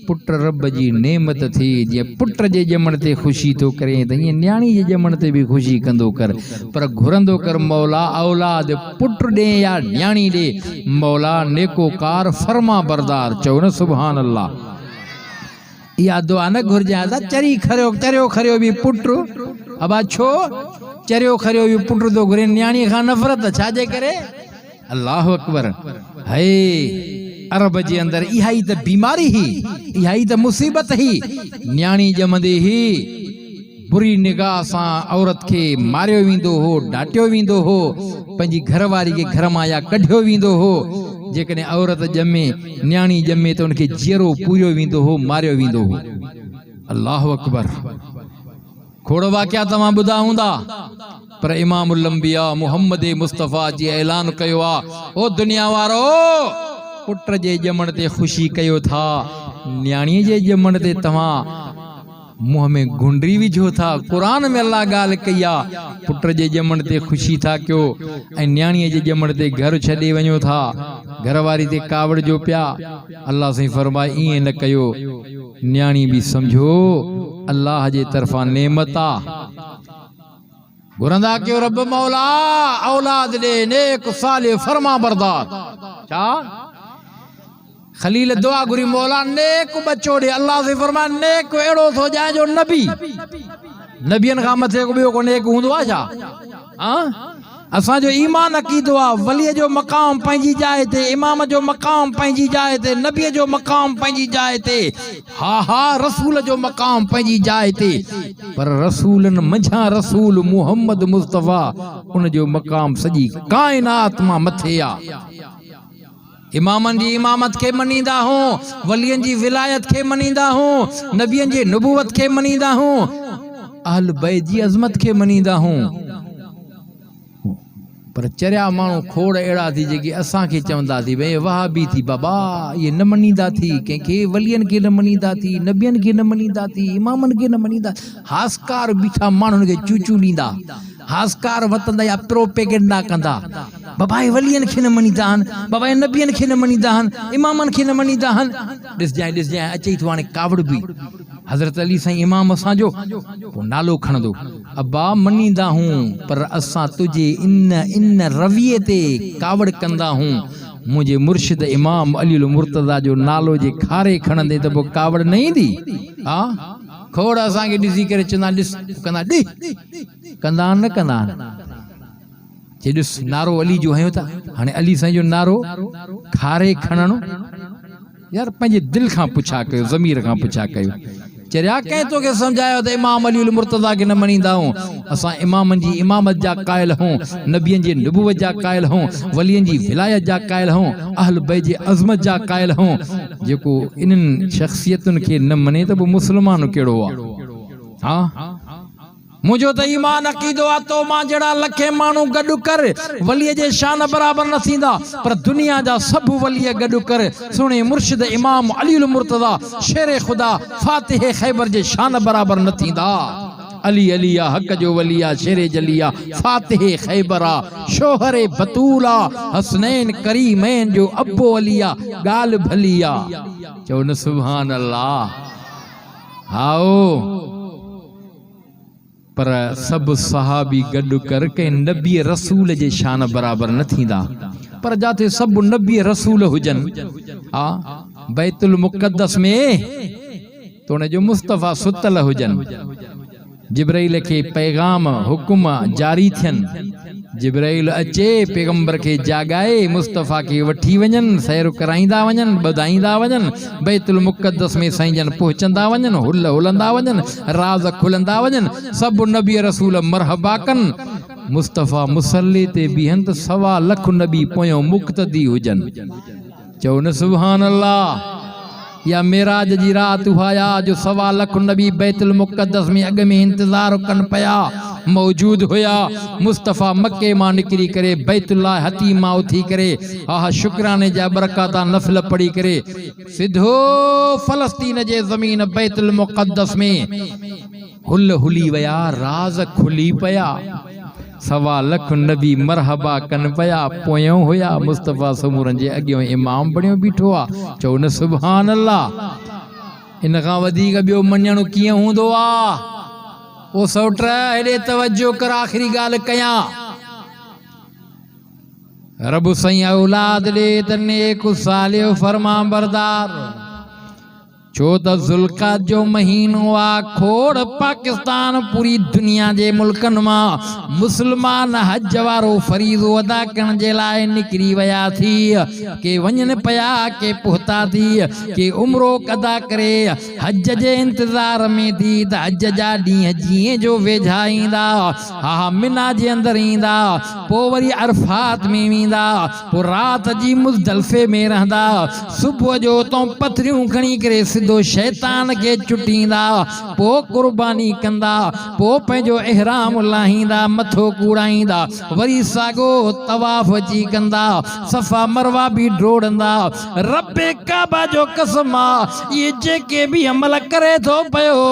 पुट रब जी नेमत थी। जीअं पुट जे ॼमण ते ख़ुशी थो करे त ईअं न्याणी जे ॼमण ते बि ख़ुशी कंदो कर। पर घुरंदो कर मौला औलाद पुट ॾे या न्याणी ॾे। मौला नेकोकार फर्मा बरदार। चओ न सुभान अल्लाह। इहा दुआ न घुरिजे चरी खरियो चरियो खरियो बि पुट। अबा छो चरियो खरियो बि पुट थो घुरे, न्याणीअ खां नफ़रत छाजे करे? अल्लाह अकबर। हे अरब जे अंदरि इहा ई त बीमारी ही, इहा ई त मुसीबत ही। न्याणी ॼमंदे ही बुरी निगाह सां औरत खे मारियो वेंदो हो, डाटियो वेंदो हो, पंहिंजी घरवारी खे घर मां या कढियो वेंदो हो। जेकॾहिं औरत ॼमे, न्याणी ॼमे त उनखे जीअरो पूरियो वेंदो हो, मारियो वेंदो हो। अल्लाह अकबर। खोड़ वाक़िया तव्हां ॿुधा हूंदा, पर इमामुल अंबिया मुहम्मद मुस्तफ़ा जी ऐलान कयो आहे, ओ दुनिया वारो पुट जे ॼमण ते ख़ुशी कयो था, न्याणीअ जे ॼमण ते तव्हां मुंहं में गुंडरी विझो था। क़ुरान में अल्लाह ॻाल्हि कई आहे, पुट जे ॼमण ते ख़ुशी था कयो ऐं न्याणीअ जे ॼमण ते घर छॾे वञो था, घरवारी ते कावड़ जो पिया। अल्लाह साईं फरमाए ईअं न कयो। न्याणी बि सम्झो अल्लाह जे तरफ़ां नेमत आहे। घुरंदा कयो रब मौला औलाद ॾे नेक सालिह फर्मा बरदार। छा खलील दुआ घुरी मौला नेक बच्चो ॾे। अल्लाह से फरमाए नेक अहिड़ो थो ॼाए जो नबी, नबियनि खां मथे ॿियो को नेक हूंदो आहे छा? असांजो ईमान अक़ीदो आहे वलीअ जो मक़ाम पंहिंजी जाइ ते, इमाम जो मक़ाम पंहिंजी जाइ ते, नबीअ जो मक़ाम पंहिंजी जाइ ते। हा हा रसूल जो मक़ाम पंहिंजी जाइ ते, पर रसूलनि मंझां रसूल मुहम्मद मुस्तफ़ा उन जो मक़ाम सॼी काइनात मां मथे आहे। इमामन जी इमामत के मनीदा हूँ, वलियन जी विलायत के मनीदा हूँ, नबियन जी नबूवत के मनीदा हूँ, अहल बैत जी अज़मत के मनीदा हूँ। पर चरिया माण्हू खोड़ अहिड़ा थी जेके असांखे चवंदा थी भई वाह बि थी बाबा ये न मनीदा थी, कंहिंखे वलियन खे न मनीदा थी, नबियन खे न मनीदा थी, इमामन खे न मनीदा। हासकार बीठा माण्हुनि खे चूचू ॾींदा, हासकार वतंदा या प्रोपेगेंडा कंदा, बाबा ये वलियन खे न मनीदा आहिनि, बाबा ये नबियन खे न मनीदा आहिनि, इमामन खे न मनीदा आहिनि। ॾिसजांइ अचे थो हाणे कावड़ बि। हज़रत अली साईं इमाम असांजो पोइ नालो खणंदो, अब्बा मनीदा हूं पर असां तुझे इन रविये ते कावड़ कंदा हूं। मुंहिंजे मुर्शिद इमाम अली मुर्तज़ा जो नालो जे खारे खणंदे त पोइ कावड़ न ईंदी। हा खोड़ असांखे ॾिसी करे चवंदा ॾिस कंदा ॾि कंदा न कंदा जे ॾिस नारो अली जो हयूं था। हाणे अली साईं जो नारो खारे खणणो यार पंहिंजे दिलि खां पुछा कयो, ज़मीर खां पुछा कयो। चरिया कंहिं तोखे सम्झायो त इमाम अली मुर्तज़ा खे न मञींदा हूं। असां इमामनि जी इमामत जा क़ाइल हूं, नबियनि जी नबूवत जा क़ाइल हूं, वलियनि जी विलायत जा क़ाइल हूं, अहल बैत जी अज़मत जा क़ाइल हूं। जेको इन्हनि शख़्सियतुनि खे न मञे त पोइ मुस्लमान कहिड़ो आहे? हा मुझो तो ईमान अकीदो आ तो मां जड़ा लखे मानू गडु कर वली जे शान बराबर न थींदा, पर दुनिया जा सब वली गडु कर सुने मुर्शिद इमाम अली मुर्तज़ा शेर खुदा फातिह खैबर जे शान बराबर न थींदा। अली अलिया हक जो वलिया शेर जलिया फातिह खैबरा शोहरे बतूला हसनैन करीमैन जो अब्बो अलिया गाल भलिया। चो न सुभान अल्लाह। हाओ पर सब सहाबी गडु कर के नबी रसूल जे शान बराबर न थींदा, पर जाते सब नबी रसूल हुजन। हा बैतुल मुक़द्दस में तो जो मुस्तफ़ा सुतल हुजन, जिब्राइल के पैगाम हुक्म जारी थियन, जिब्राइल अचे पैगंबर के जागाए मुस्तफ़ा के वठी वञन, सैर कराईंदा वञन, ॿधाईंदा वञन, बैतुल मुक़द्दस में साईं जन पहुचंदा वञन, हुल हुलंदा वञन, राज़ खुलंदा वञन, सब नबी रसूल मरहबा कन। मुस्तफ़ा मुसल्ले ते बीहन त 1.25 लाख नबी पोयों मुक़्तदी हुजन। चओ न सुभान अल्लाह। या मेराज जी रात हुआ जो 1.25 लाख नबी बैतुल मुक़द्दस में अग में इंतजार कन पया मौजूद होया। मुस्तफ़ा मक्के मां निकरी करे बैतुल्लाह हती मां उथी करे आह शुक्राने जा बरकाता नफल पढ़ी करे सिधो फलस्तीन जे ज़मीन बैतुल मुक़द्दस में हुल हुली वया, राज खुली पया। 1.25 लाख नबी मरहबा कन पया पोयों होया। मुस्तफ़ा समूरन जे अॻियों इमाम बणियो बीठो आ। चओ न सुभान अल्लाह। इन खां वधीक ॿियो मञणो कीअं हूंदो आ? ओ सौट हेॾे तवज्जो कर, आख़िरी ॻाल्हि कयां। रब साईं औलाद ॾे त नेक सालियो फरमा बरदार। छो त ज़ुल्क़ात जो महीनो आ, खोड़ पाकिस्तान पूरी दुनिया जे मुल्कन मां मुसलमान हज वारो फरीज़ो अदा करण जे लाइ निकरी वया थी। के वञन पया, के पहुता थी, के उम्रो अदा करे हज जे इंतजार में थी त हज जा ॾींहं जीअं जो वेझा ईंदा, हा मिना जे अंदर ईंदा, पोइ वरी अरफात में वेंदा, पोइ रात जी मुज़दलिफ़े में रहंदा, सुबुह जो तो पथरियूं खणी करे दो शैतान के चुटींदा, पो कुर्बानी कंदा, पो पंहिंजो इहराम लाहींदा, मथो कूड़ाईंदा, वरी सागो तवाफ जी कंदा, सफ़ा मरवा भी डोड़ंदा। रब्बे काबा जो कसम आ, ये जेके भी अमल करे थो पयो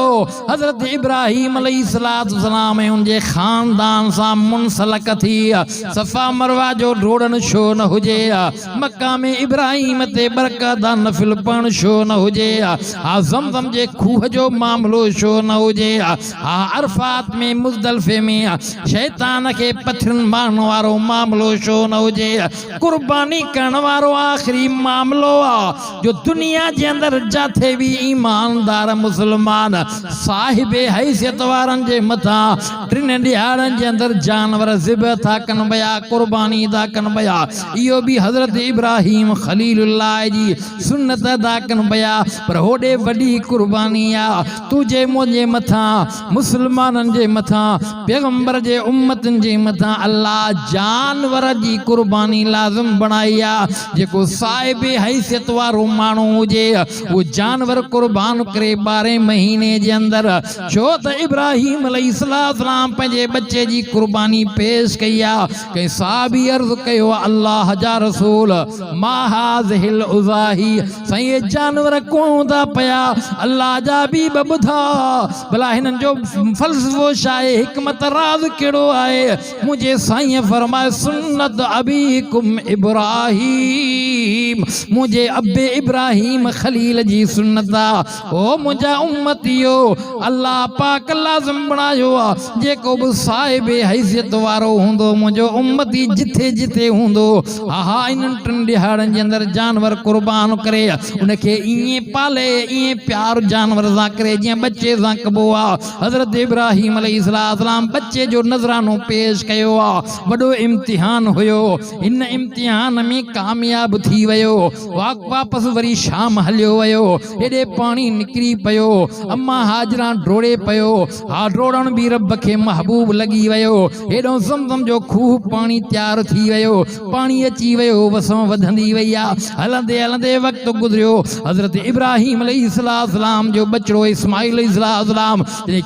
हज़रत इब्राहीम अलैहिस्सलाम उनजे खानदान सां मुनसलक थी। सफ़ा मरवा जो डोड़न छो न हुजे? मक़ाम इब्राहीम ते बरकत नफिल पण छो न हुजे? ज़मज़म जे खूह जो मामलो छो न हुजे? अरफात में मुज़दलिफ़े में शैतान के पथरन मारण वारो मामलो छो न हुजे? कुर्बानी करण वारो आखिरी मामलो आ जो दुनिया जे अंदर जाथे भी ईमानदार मुसलमान साहिबे हैसियत वारन जे मथा 3 ॾियारनि जे अंदर जानवर ज़िबह था कन बया, कुर्बानी था कन बया। इहो भी हज़रत इब्राहीम खलीलुल्लाह जी सुन्नत अदा कन बया। पर ओडे वडी कुर्बानी आ तुझे मुझे मथा मुसलमानन जे मथा पैगंबर जे उम्मतन जे मथा अल्लाह जानवर जी कुर्बानी लाज़िम बनाई आ जेको साहिब हैसियत वारो माण्हू हुजे वो जानवर कुर्बान करे 12 महीने जे अंदर छो त इब्राहिम अलैहिस्सलाम पंहिंजे बच्चे जी कुर्बानी पेश कई आ कंहिं साहबी अर्ज़ कयो अल्लाह जा रसूल मा हाज़िहिल उज़ाही साईं जानवर कोन था पया अल्लाह जा बि ॿुधा भला हिननि जो फ़लसफ़ो छा आहे हिकमत राज़ कहिड़ो आहे मुंहिंजे साईं फरमाए सुन्नत अबीकुम इब्राहीम मुंहिंजे अबे इब्राहिम खलील जी सुन्नत आहे ओ मुंहिंजा उम्मतियो अल्लाह पाक लाज़िम बणायो आहे जेको बि साहिब हैसियत वारो हूंदो मुंहिंजो उम्मती जिथे जिथे हूंदो हा इन्हनि 3 ॾिहाड़नि जे अंदरि जानवर कुर्बान करे उनखे ईअं पाले ईअं प्यार जानवर सां करे जीअं बच्चे सां कबो आहे हज़रत इब्राहिम अलैहिस्सलाम बच्चे जो नज़रानो पेश कयो आहे वॾो इम्तिहान हुयो इन इम्तिहान में कामयाब थी वियो वापसि वरी शाम हलियो वियो हेॾे पाणी निकिरी पियो अम्मा हाजरा डोड़े पियो हा डोड़ण बि रब खे महबूब लॻी वियो हेॾो ज़मज़म जो खूह पाणी तयारु थी वियो पाणी अची वियो वसों वधंदी वई आहे हलंदे हलंदे वक़्तु गुज़रियो हज़रत इब्राहिम अलैहिस्सलाम जो बचड़ो इस्माइल अलैहिस्सलाम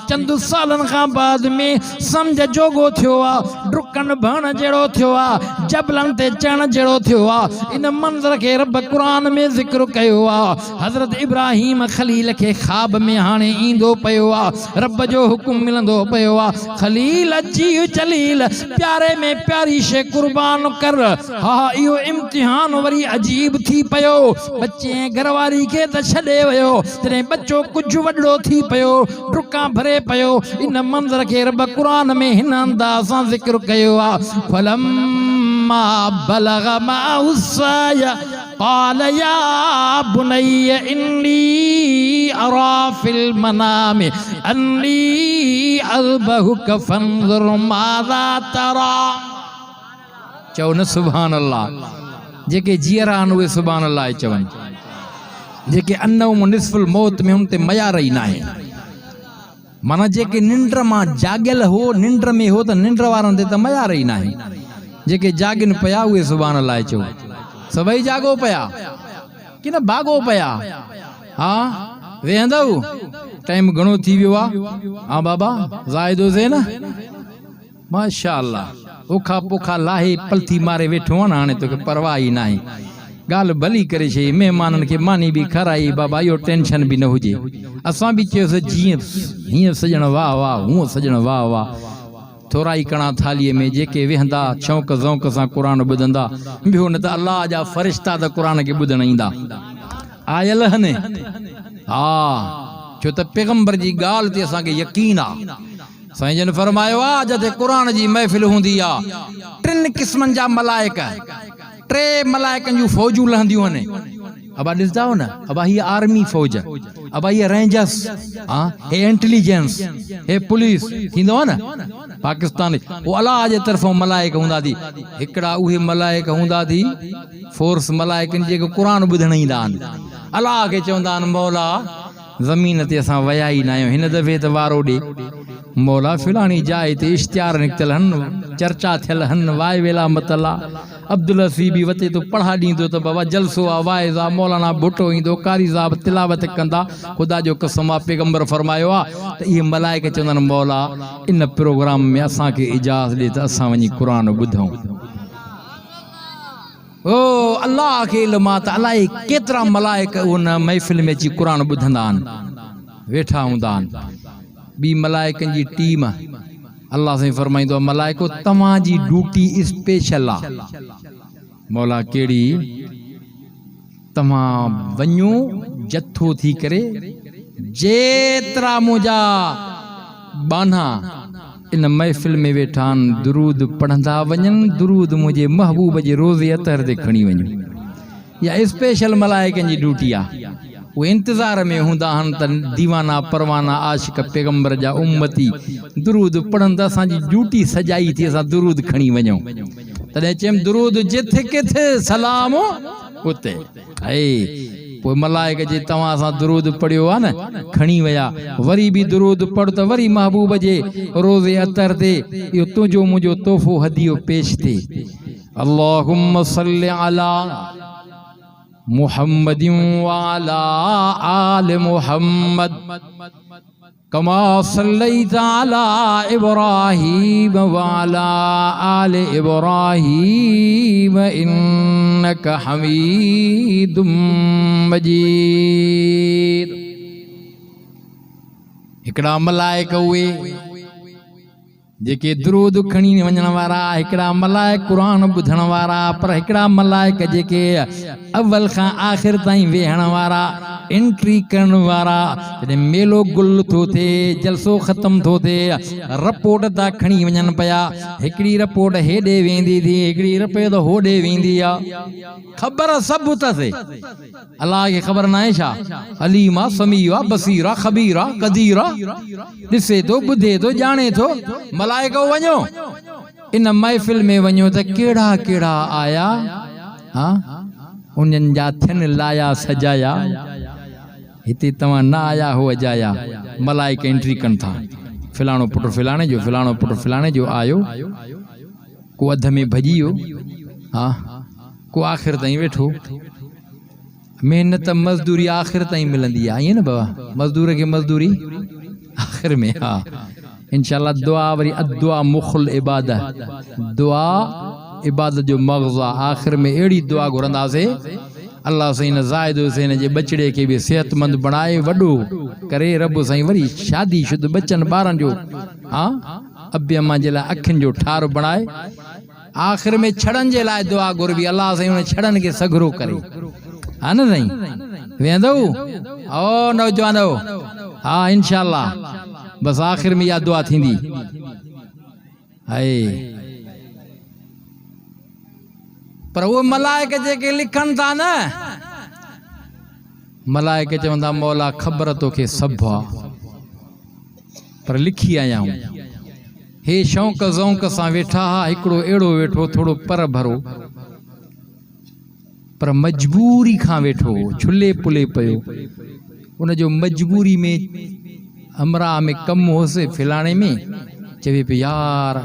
चंद सालनि खां बाद में सम्झ जोगो थियो आहे डुकण भण जहिड़ो थियो आहे जबलनि ते चढ़ण जहिड़ो थियो आहे इन मंज़र खे रब क़ुरान में ज़िक्र कयो आहे हज़रत इब्राहिम खलील खे ख़्वाब में हाणे ईंदो पियो आहे रब जो हुकुम मिलंदो पियो आहे खलील अची जलील प्यारे में प्यारी शइ कुर्बान कर हा इहो इम्तिहान वरी अजीब थी पियो बच्चे घरवारी खे त छॾे वियो जॾहिं बच्चो कुझु वॾो थी पियो डुका भरे पियो इन मंज़र खे रब क़ुरान में हिन अंदाज़ सां ज़िक्र कयो आहे फलम्मा बलग माहु साय क़ाल या बुनय्य इन्नी अरा फिल मनाम अन्नी अज़बहुक फंज़ुर माज़ा तरा चओ न सुभान अल्लाह जेके जीअरा आहिनि उहे सुभान अल्लाह चवनि जेके अन्नहुम निस्फुल मौत में उन ते मयार ई न आहे माना जेके निंड मां जाॻियल हो निंड में हो त निंड वारनि ते त मयार ई न आहे जेके जाॻिन पिया उहे सुभान अल्लाह चओ सभई जाॻो पिया कि न भाॻो पिया हा वेहंदव टाइम घणो थी वियो आहे हा बाबा ज़ाइदो से न माशा अल्लाह ओखा पोखा लाहे पलथी मारे वेठो आहे न हाणे तोखे परवाह ई न आहे ॻाल्हि भली करे छई महिमाननि खे मानी बि खाराई बाबा इहो टेंशन बि न हुजे असां बि चयोसीं जीअं हीअं सॼण वाह वाह हूअं सॼण वाह वाह थोरा ई कणा थालीअ में जेके वेहंदा शौक़ ज़ौक़ सां क़ुरान ॿुधंदा ॿियो न त अलाह जा फ़रिश्ता त क़ुरान खे ॿुधण ईंदा आयल हने हा छो त पैगंबर जी ॻाल्हि ते असांखे यकीन आहे साईं जन फरमायो आहे जिते क़ुरान जी महफ़िल हूंदी आहे 3 क़िस्मनि जा मलाइक 3 मलाइकनि जूं फ़ौजूं लहंदियूं आहिनि अबा ॾिसंदा हो न अबा हीअ आर्मी फ़ौज अबा हीअ रेंजर्स हा हे इंटेलिजेंस हे पुलिस थींदो आहे न पाकिस्तान वो अलाह जे तरफ़ों मलाइक हूंदा थी हिकिड़ा उहे मलाइक हूंदा थी फोर्स मलाइकनि जेके क़ुरान ॿुधण ईंदा आहिनि अलाह खे चवंदा आहिनि मौला ज़मीन ते असां विया ई न आहियूं हिन दफ़े त वारो ॾे मौला फिलाणी जाइ ते इश्तिहार निकितल हन चर्चा थियल हन वाए वेला मतला अब्दुल हसी बि वते तो पढ़ा ॾींदो त बाबा जलसो आहे वाइज़ आहे मौलाना भुटो ईंदो कारी साहब तिलावत कंदा ख़ुदा जो कसम आहे पैगंबर फरमायो आहे त इहे मलाइक चवंदा आहिनि मौला इन प्रोग्राम में असांखे इजाज़त ॾे त असां वञी क़ुरान ॿुधूं ओ अल्लाह खे इल्म आहे त अलाए केतिरा मलाइक उन महफ़िल में अची क़ुरान ॿुधंदा आहिनि वेठा हूंदा आहिनि ॿी मलाइकनि जी टीम अल्लाह साईं फरमाईंदो आहे मलाइको तव्हांजी ड्यूटी स्पेशल आहे मौला कहिड़ी तव्हां वञो जथो थी करे जेतिरा मुंहिंजा बाना इन महफ़िल में वेठा आहिनि दुरूद पढ़ंदा वञनि दुरूद मुंहिंजे महबूब जे रोज़े अतर ते खणी वञो या स्पेशल मलाइकनि जी ड्यूटी आहे उहे इंतज़ार में हूंदा आहिनि त दीवाना परवाना आशिक पैगंबर जा उम्मती दुरूद पढ़नि त असांजी ड्यूटी सजाई थी असां दुरूद खणी वञूं तॾहिं चयमि दुरूद जिथे किथे सलाम उते पोइ मलाइक जे तव्हां सां दुरूद पढ़ियो आहे न खणी विया वरी बि दुरूद पढ़ त वरी महबूब जे रोज़े अतर ते इहो तुंहिंजो मुंहिंजो तोहफ़ो हदियो पेश थिए अल्लाहुम्म सल्लि अला मुहम्मदिन व अला आल मुहम्मद कमा सल्लैता अला इब्राहीम व अला आल इब्राहीम इन्नका हमीदुम मजीद। हिकड़ा मलाइक उहे जेके दुरूद खणी वञण वारा, हिकड़ा मलाइक क़ुरान ॿुधण वारा, पर हिकड़ा मलाइक जेके अव्वल खां आख़िर ताईं वेहण वारा, एंट्री करण वारा। जॾहिं मेलो गुल थो थिए, जलसो ख़त्म थो थिए, रिपोर्ट था खणी वञनि पिया, हिकिड़ी रिपोर्ट हेॾे वेंदी थी, हिकिड़ी रिपोर्ट होॾे वेंदी आहे। ख़बर सभु अथसि, अलाह खे ख़बर न आहे छा? अलीम आहे, समीउ आहे, बसीर आहे, ख़बीर आहे, क़दीर आहे, ॾिसे थो, ॿुधे थो, ॼाणे थो। मलाइको वञो इन महफ़िल में वञो त कहिड़ा कहिड़ा आया, हाँ उन्हनि जा थियनि लाया सजाया, हिते तव्हां न आया हो अजाया। मलाइक एंट्री कनि था, फिलाणो पुटु फिलाणे जो, फिलाणो पुटु फिलाणे जो आयो, को अध में भॼी वियो, हाँ को आख़िर ताईं वेठो। महिनत मज़दूरी आख़िर ताईं मिलंदी आहे, ईअं न बाबा, मज़दूर खे मज़दूरी आख़िर में। हा इंशाअल्लाह दुआ वरी अदुआ मुखल इबादत, दुआ इबादत जो मग़ज़ आहे। आख़िर में अहिड़ी दुआ घुरंदासीं अल्लाह साईं न ज़ाइद हुसैन जे बचड़े खे बि सेहतमंद बणाए वॾो करे, रब साईं वरी शादी शुद बचनि ॿारनि जो, हाँ अबे अम्मा जे लाइ अखियुनि जो ठार बणाए। आख़िर में छड़नि जे लाइ दुआ घुरबी, अल्लाह साईं उन छड़नि खे सगरो करे, हा न साईं? वेंदो ओ नौजवानो, हा इंशाअल्लाह बस आख़िर में इहा दुआ थींदी। हाय पर वो मलाइक जेके लिखनि था न, मलाइक चवंदा मौला ख़बर तोखे सभु आहे, पर लिखी आया आहियूं। हे शौक़ ज़ौक़ सां वेठा हा, हिकिड़ो अहिड़ो वेठो थोड़ो पर भरो, पर मजबूरी खां वेठो, छुले पुले पियो। उन जो मजबूरी में हमरा में कम होसि, फिलाणे में चवे पे यार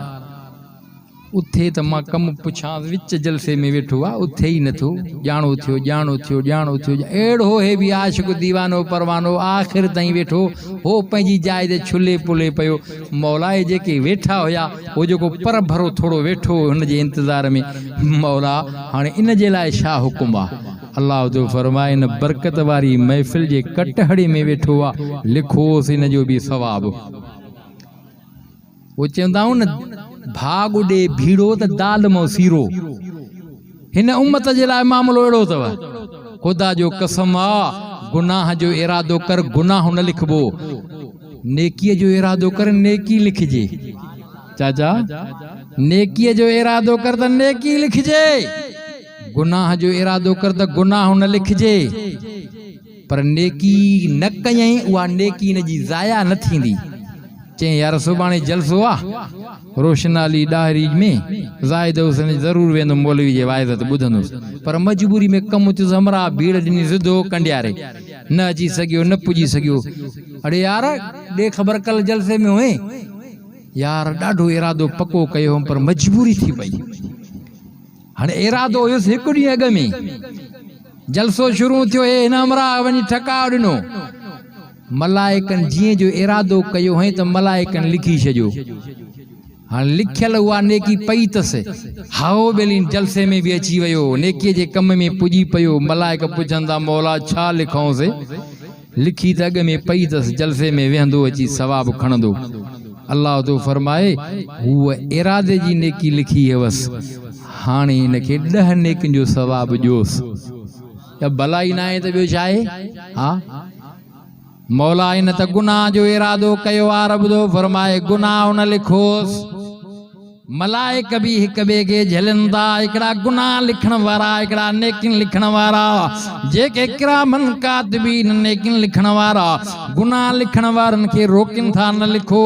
उथे त मां कम पुछां, विच जलसे में वेठो आहे, उथे ई नथो, ॼाणो थियो ॼाणो थियो ॼाणो थियो। अहिड़ो हे बि आशिक़ दीवानो परवानो आख़िर ताईं वेठो हो, पंहिंजी जाइ ते छुले पुले पियो। मौला जेके वेठा हुया, उहो जेको पर भरो थोड़ो वेठो हुन जे इंतज़ार में, मौला हाणे इन जे लाइ छा हुकुम आहे? अल्लाह जो फरमाए इन बरकत वारी महफ़िल जे कटहड़े में वेठो आहे, लिखोसि इन जो बि सवाब। वो चवंदा आहियूं न भाग उॾे भीड़ो त दाल मो सीरो, हिन उम्मत जे लाइ मामलो अहिड़ो अथव। ख़ुदा जो कसम आहे, गुनाह जो इरादो कर गुनाह न लिखबो, नेकीअ जो इरादो कर नेकी लिखजे। चाचा नेकीअ जो इरादो कर त नेकी लिखजे, गुनाह जो इरादो कर त गुनाह न लिखजे। पर नेकी न कयई उहा नेकी इन जी ज़ाया न थींदी। चई यार सुभाणे जलसो आहे रोशन अली ॾाहरी में, ज़ाहिद हुसैन ज़रूर वेंदुमि मौलवी जे वाइज़ त ॿुधंदुसि, पर मजबूरी में कमु थियो, हमरा भीड़ ॾिनी सिधो कंडियारे, न अची सघियो न पुॼी सघियो। अड़े यार ॾे ख़बर कल जलसे में हुए यार, ॾाढो इरादो पको कयो पर मजबूरी थी पई। हाणे इरादो हुयुसि हिकु ॾींहुं अॻु में, जलसो शुरू थियो, हे हिन हमरा वञी ठकाव ॾिनो। मलाइकनि जीअं जो इरादो कयो हुई त मलाइकनि लिखी छॾियो। हाणे लिखियल उहा नेकी पई अथसि, हाओ बेलिन जलसे में बि अची वियो, नेकीअ जे कम में पुॼी पियो। मलाइक पुछंदा मौला छा लिखऊंसि? लिखी त अॻ में पई अथसि, जलसे में वेहंदो अची सवाब खणंदो। अल्लाह तो फरमाए हूअ इरादे जी नेकी लिखी हुअसि, हाणे हिनखे 10 नेकियुनि जो सवाब ॾियोसि। त भलाई न आहे त ॿियो छा आहे? हा मौला इन त गुनाह जो इरादो कयो आहे, रब तो फरमाए गुनाह न लिखोसि। मलाइक भी हिक ॿिए खे झलंदा, हिकिड़ा गुनाह लिखण वारा, हिकिड़ा नेकिन लिखण वारा, जेके किरामन कातिबीन नेकिन लिखण वारा गुनाह लिखण वारनि खे रोकनि था न लिखो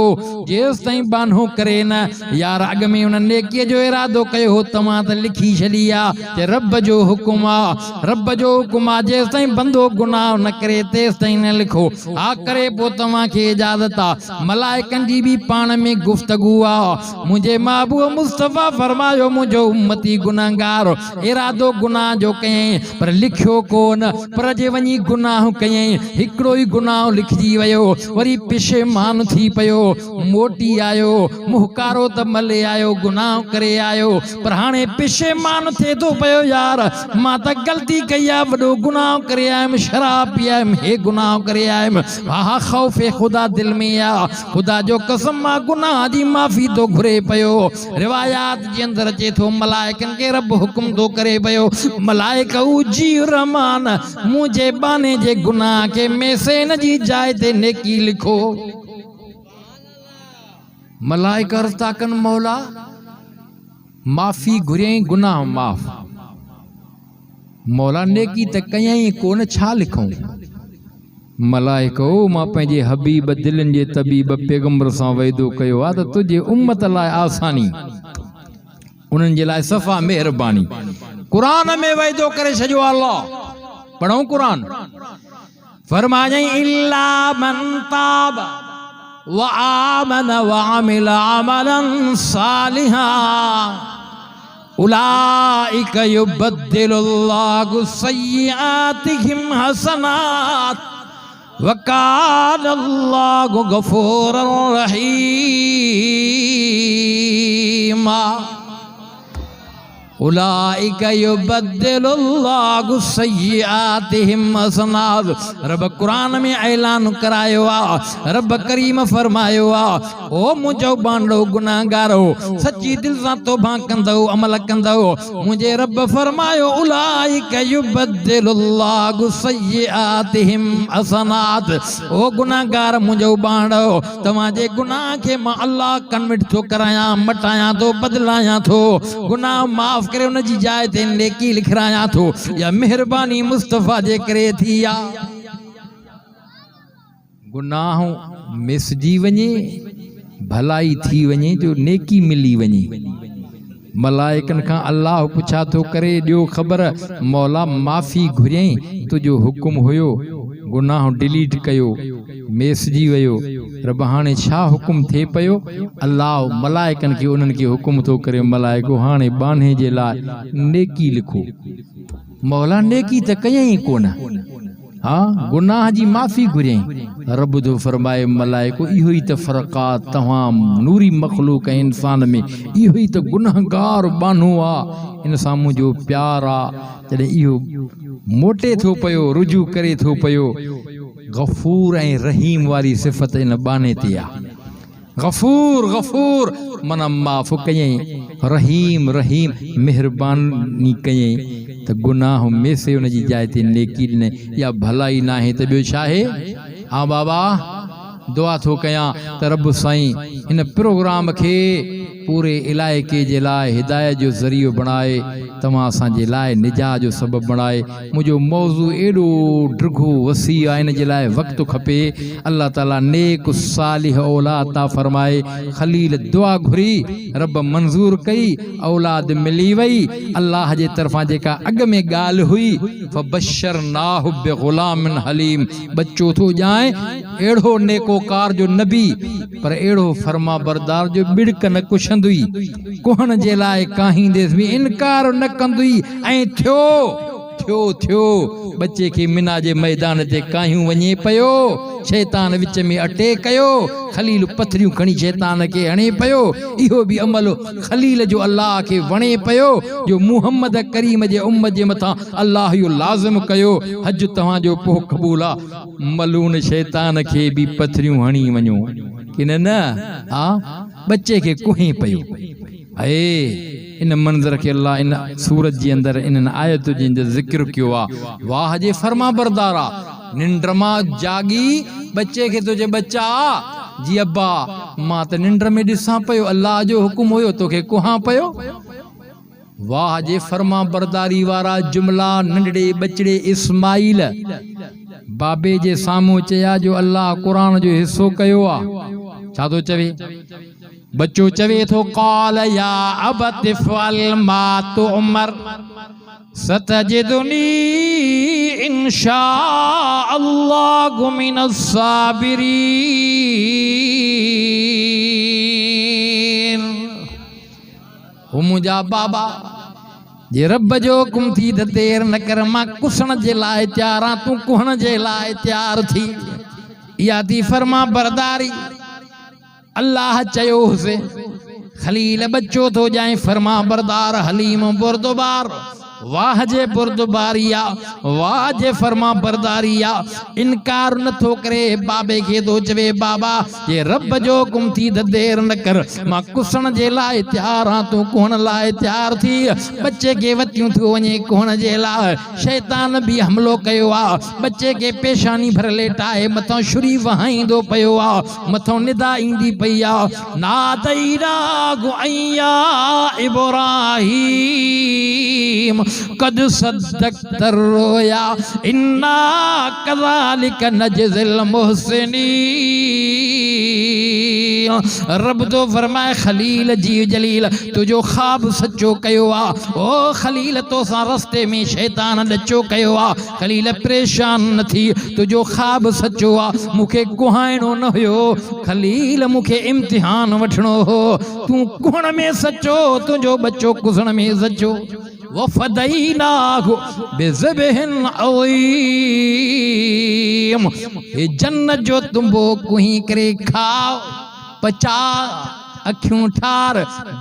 जेसि ताईं बानो करे न। यार अॻ में उन नेकीअ जो इरादो कयो हो तव्हां त लिखी छॾी आहे ते रब जो हुकुम आहे, रब जो हुकुम आहे जेसि ताईं बंदो गुनाह न करे तेसि ताईं न लिखो। हा करे पोइ तव्हांखे इजाज़त आहे। मलाइकनि जी बि पाण में गुफ़्तगू आहे। मुंहिंजे महबूब मुस्तफ़ा फरमायो मुंहिंजो उम्मती गुनाहगार इरादो गुनाह जो कयईं पर लिखियो कोन, पर जे वञी गुनाह कयईं हिकिड़ो ई गुनाह लिखजी वियो, वरी पिशेमान थी पियो, मोटी आयो, मुहकारो त मले आयो, गुनाह करे आयो, पर हाणे पिशेमान थिए थो पियो यार मां त ग़लती कई आहे, वॾो गुनाह करे आयुमि, शराब पी आयुमि, हे गुनाह करे आयुमि। हा ख़ौफ़ खुदा दिल में आहे, खुदा जो कसम मां गुनाह जी माफ़ी थो घुरे पियो। रिवायात जे अंदर अचे थो मलाइकनि खे रब हुकुम थो करे पियो, मलाइक उजी रहमान मुंहिंजे बाने जे गुनाह खे मेसेन जी जाइ ते नेकी लिखो। मलाइक अर्ज़ था कनि मौला माफ़ी घुरियईं गुनाह माफ़, मौला नेकी त कयईं कोन छा लिखूं। मलाइक ओ मां पंहिंजे हबीब दिलनि जे तबीब पैगंबर सां वाइदो कयो आहे त तुंहिंजे उम्मत लाइ आसानी, उन्हनि जे लाइ सफ़ा महिरबानी। क़ुरान में वाइदो करे छॾियो अल्लाह, पढ़ूं क़ुरान। फरमायई इल्ला मन ताब व आमन व अमिल अमलन सालिहा उलाइका युबद्दिलुल्लाहु सय्यिआतिहिम हसनात व कान अल्लाहु गफूरर रहीमा। उलाइका युबद्दिलुल्लाहु सय्यिआतिहिम हसनात। रब कुरान में ऐलान करायो आहे, रब करीम फरमायो आहे ओ मुंहिंजो बांडो गुनाहगारो सच्ची दिल सां तौबा कंदो अमल कंदो, मुंहिंजे रब फरमायो उलाइका युबद्दिलुल्लाहु सय्यिआतिहिम हसनात। ओ गुनाहगार मुंहिंजो बांडो तव्हांजे गुनाह खे मां अल्लाह कन्वर्ट थो करायां, मटायां थो, बदलायां थो, गुनाह माफ़ करे उन जी जाइ ते नेकी लिखरायां थो। या मेहरबानी मुस्तफ़ा जे करे थी आ। गुनाह मिसजी वञे, भलाई थी वञे, जो नेकी मिली वञे। मलाइकनि खां अल्लाह पुछा थो करे ॾियो ख़बर मौला माफ़ी घुरियईं तुंहिंजो हुकुम हुयो, गुनाह डिलीट कयो, मेसजी वियो, रब हाणे छा हुकुम थिए पियो। अल्लाह मलाइकनि खे उन्हनि खे हुकुम थो करे मलाइको हाणे बाने जे लाइ नेकी लिखो। मौला नेकी त कयईं कोन, हा गुनाह जी माफ़ी घुरियईं। रब जो फरमाए मलाइको इहो ई त फ़र्क़ु आहे तव्हां नूरी मख़लूक ऐं इंसान में, इहो ई त गुनाहगार बानो आहे, इन सां मुंहिंजो प्यारु आहे। जॾहिं इहो मोटे थो पियो, रुजू करे थो पियो, गफ़ूर ऐं रहीम वारी सिफ़त इन बाने ते आहे। गफ़ूर गफ़ूर माना माफ़ कयईं, रहीम रहीम मेहरबानी कयईं त गुनाह में से उन जी जाइ ते नेकी ॾिनई। या भलाई न आहे त ॿियो छा आहे। हा बाबा दुआ थो कयां त रब साईं हिन प्रोग्राम खे पूरे इलाइक़े जे लाइ हिदायत जो ज़रियो बणाए, तव्हां असांजे लाइ निजात जो सबबु बणाए। मुंहिंजो मौज़ू एॾो ड्रिघो वसी आहे, इन जे लाइ वक़्तु खपे। अल्लाह ताला नेक सालिह औलाद ता फरमाए। ख़लील दुआ घुरी, रब मंज़ूर कई, औलाद मिली वई। अल्लाह जे तरफ़ां जेका अॻ में ॻाल्हि हुई फ़बशरनाहु बिग़ुलामिन हलीम, बच्चो थो ॼाए अहिड़ो नेकोकार जो नबी, पर अहिड़ो फर्मा बरदार जो बिड़क न कुछ कुहण जे लाइ काहींदेसि बि इनकार न कंदुई। ऐं थियो बच्चे खे मिना जे मैदान ते काहियूं वञे पियो, शैतान विच में अटे कयो, खलील पथरियूं खणी शैतान खे हणे पियो। इहो बि अमल खलील जो अल्लाह खे वणे पियो, जो मुहम्मद करीम जे उम्मत जे मथां अल्लाह इहो लाज़िम कयो हज तव्हांजो पोइ क़बूल आहे। मलून शैतान खे बि पथरियूं हणी वञो कि न, हा बच्चे के कुहें पयो। इन मंज़र के अल्लाह इन सूरत जे अंदर इन आयत जे अंदर ज़िक्र कियो आहे। वाह जे फर्मा बरदारा, निंड मां जागी बच्चे के तुझे बच्चा जी अब्बा मां त निंड में ॾिसां पियो अल्लाह जो हुकुम हुयो तोखे कुहां पियो। वाह जे फर्मा बरदारी वारा जुमला नंढड़े बचड़े इस्माइल बाबे जे साम्हूं चया जो अल्लाह क़ुरान जो हिस्सो कयो आ। छा थो चवे? बच्चो चवे थो क़ाल या अबति फ़अल मा तुअमर सतजिदुनी इंशा अल्लाहु मिनस साबिरीन। मुंहिंजा बाबा जे रब जो हुकुम थी त देर न कर मां कुसण जे लाइ तयार आं तूं कुहण जे लाइ तयार थी। इहा थी फर्मा बरदारी। अल्लाह चयो हुसे खलील बच्चो थो जाए फर्मा बरदार हलीम बुरदबार। वाह जे बुरदबारिया वाह जे फर्मा बरदारिया इनकार न थो करे बाबे खे थो चवे बाबा ये रब जो हुकुम थी त देर न कर मां कुसण जे लाइ तयार आं तूं कुहण लाइ तयार थी। बच्चे खे वतियूं थो वञे कुहण जे लाइ। शैतान बि हमलो कयो आहे। बच्चे खे पेशानी भर लेटाए मथां छुरी वहाईंदो पियो आहे। मथां निदा ईंदी पई आहे नादैनाहु अय्या इब्राहीम कद सद्दक़्त रोया इन्ना कज़ालिक नजज़िल मुहसिनीन। रब तो फरमाए खलील जी जलील तुझो ख्वाब सच्चो कयो आ। ओ खलील तो सा रस्ते में शैतान ॾचो कयो आ। खलील परेशान न थी तुझो ख्वाब सच्चो आ। मूंखे कुहाइणो न हुयो खलील मूंखे इम्तिहान वठणो हो। तूं कुहण में सच्चो तुझो बच्चो कुसण में सच्चो। वफ़दैनाहु बिज़िबहिन अज़ीम। हे जन्नत जो तुम्बो कुही करे खाओ पचा अखियूं ठार।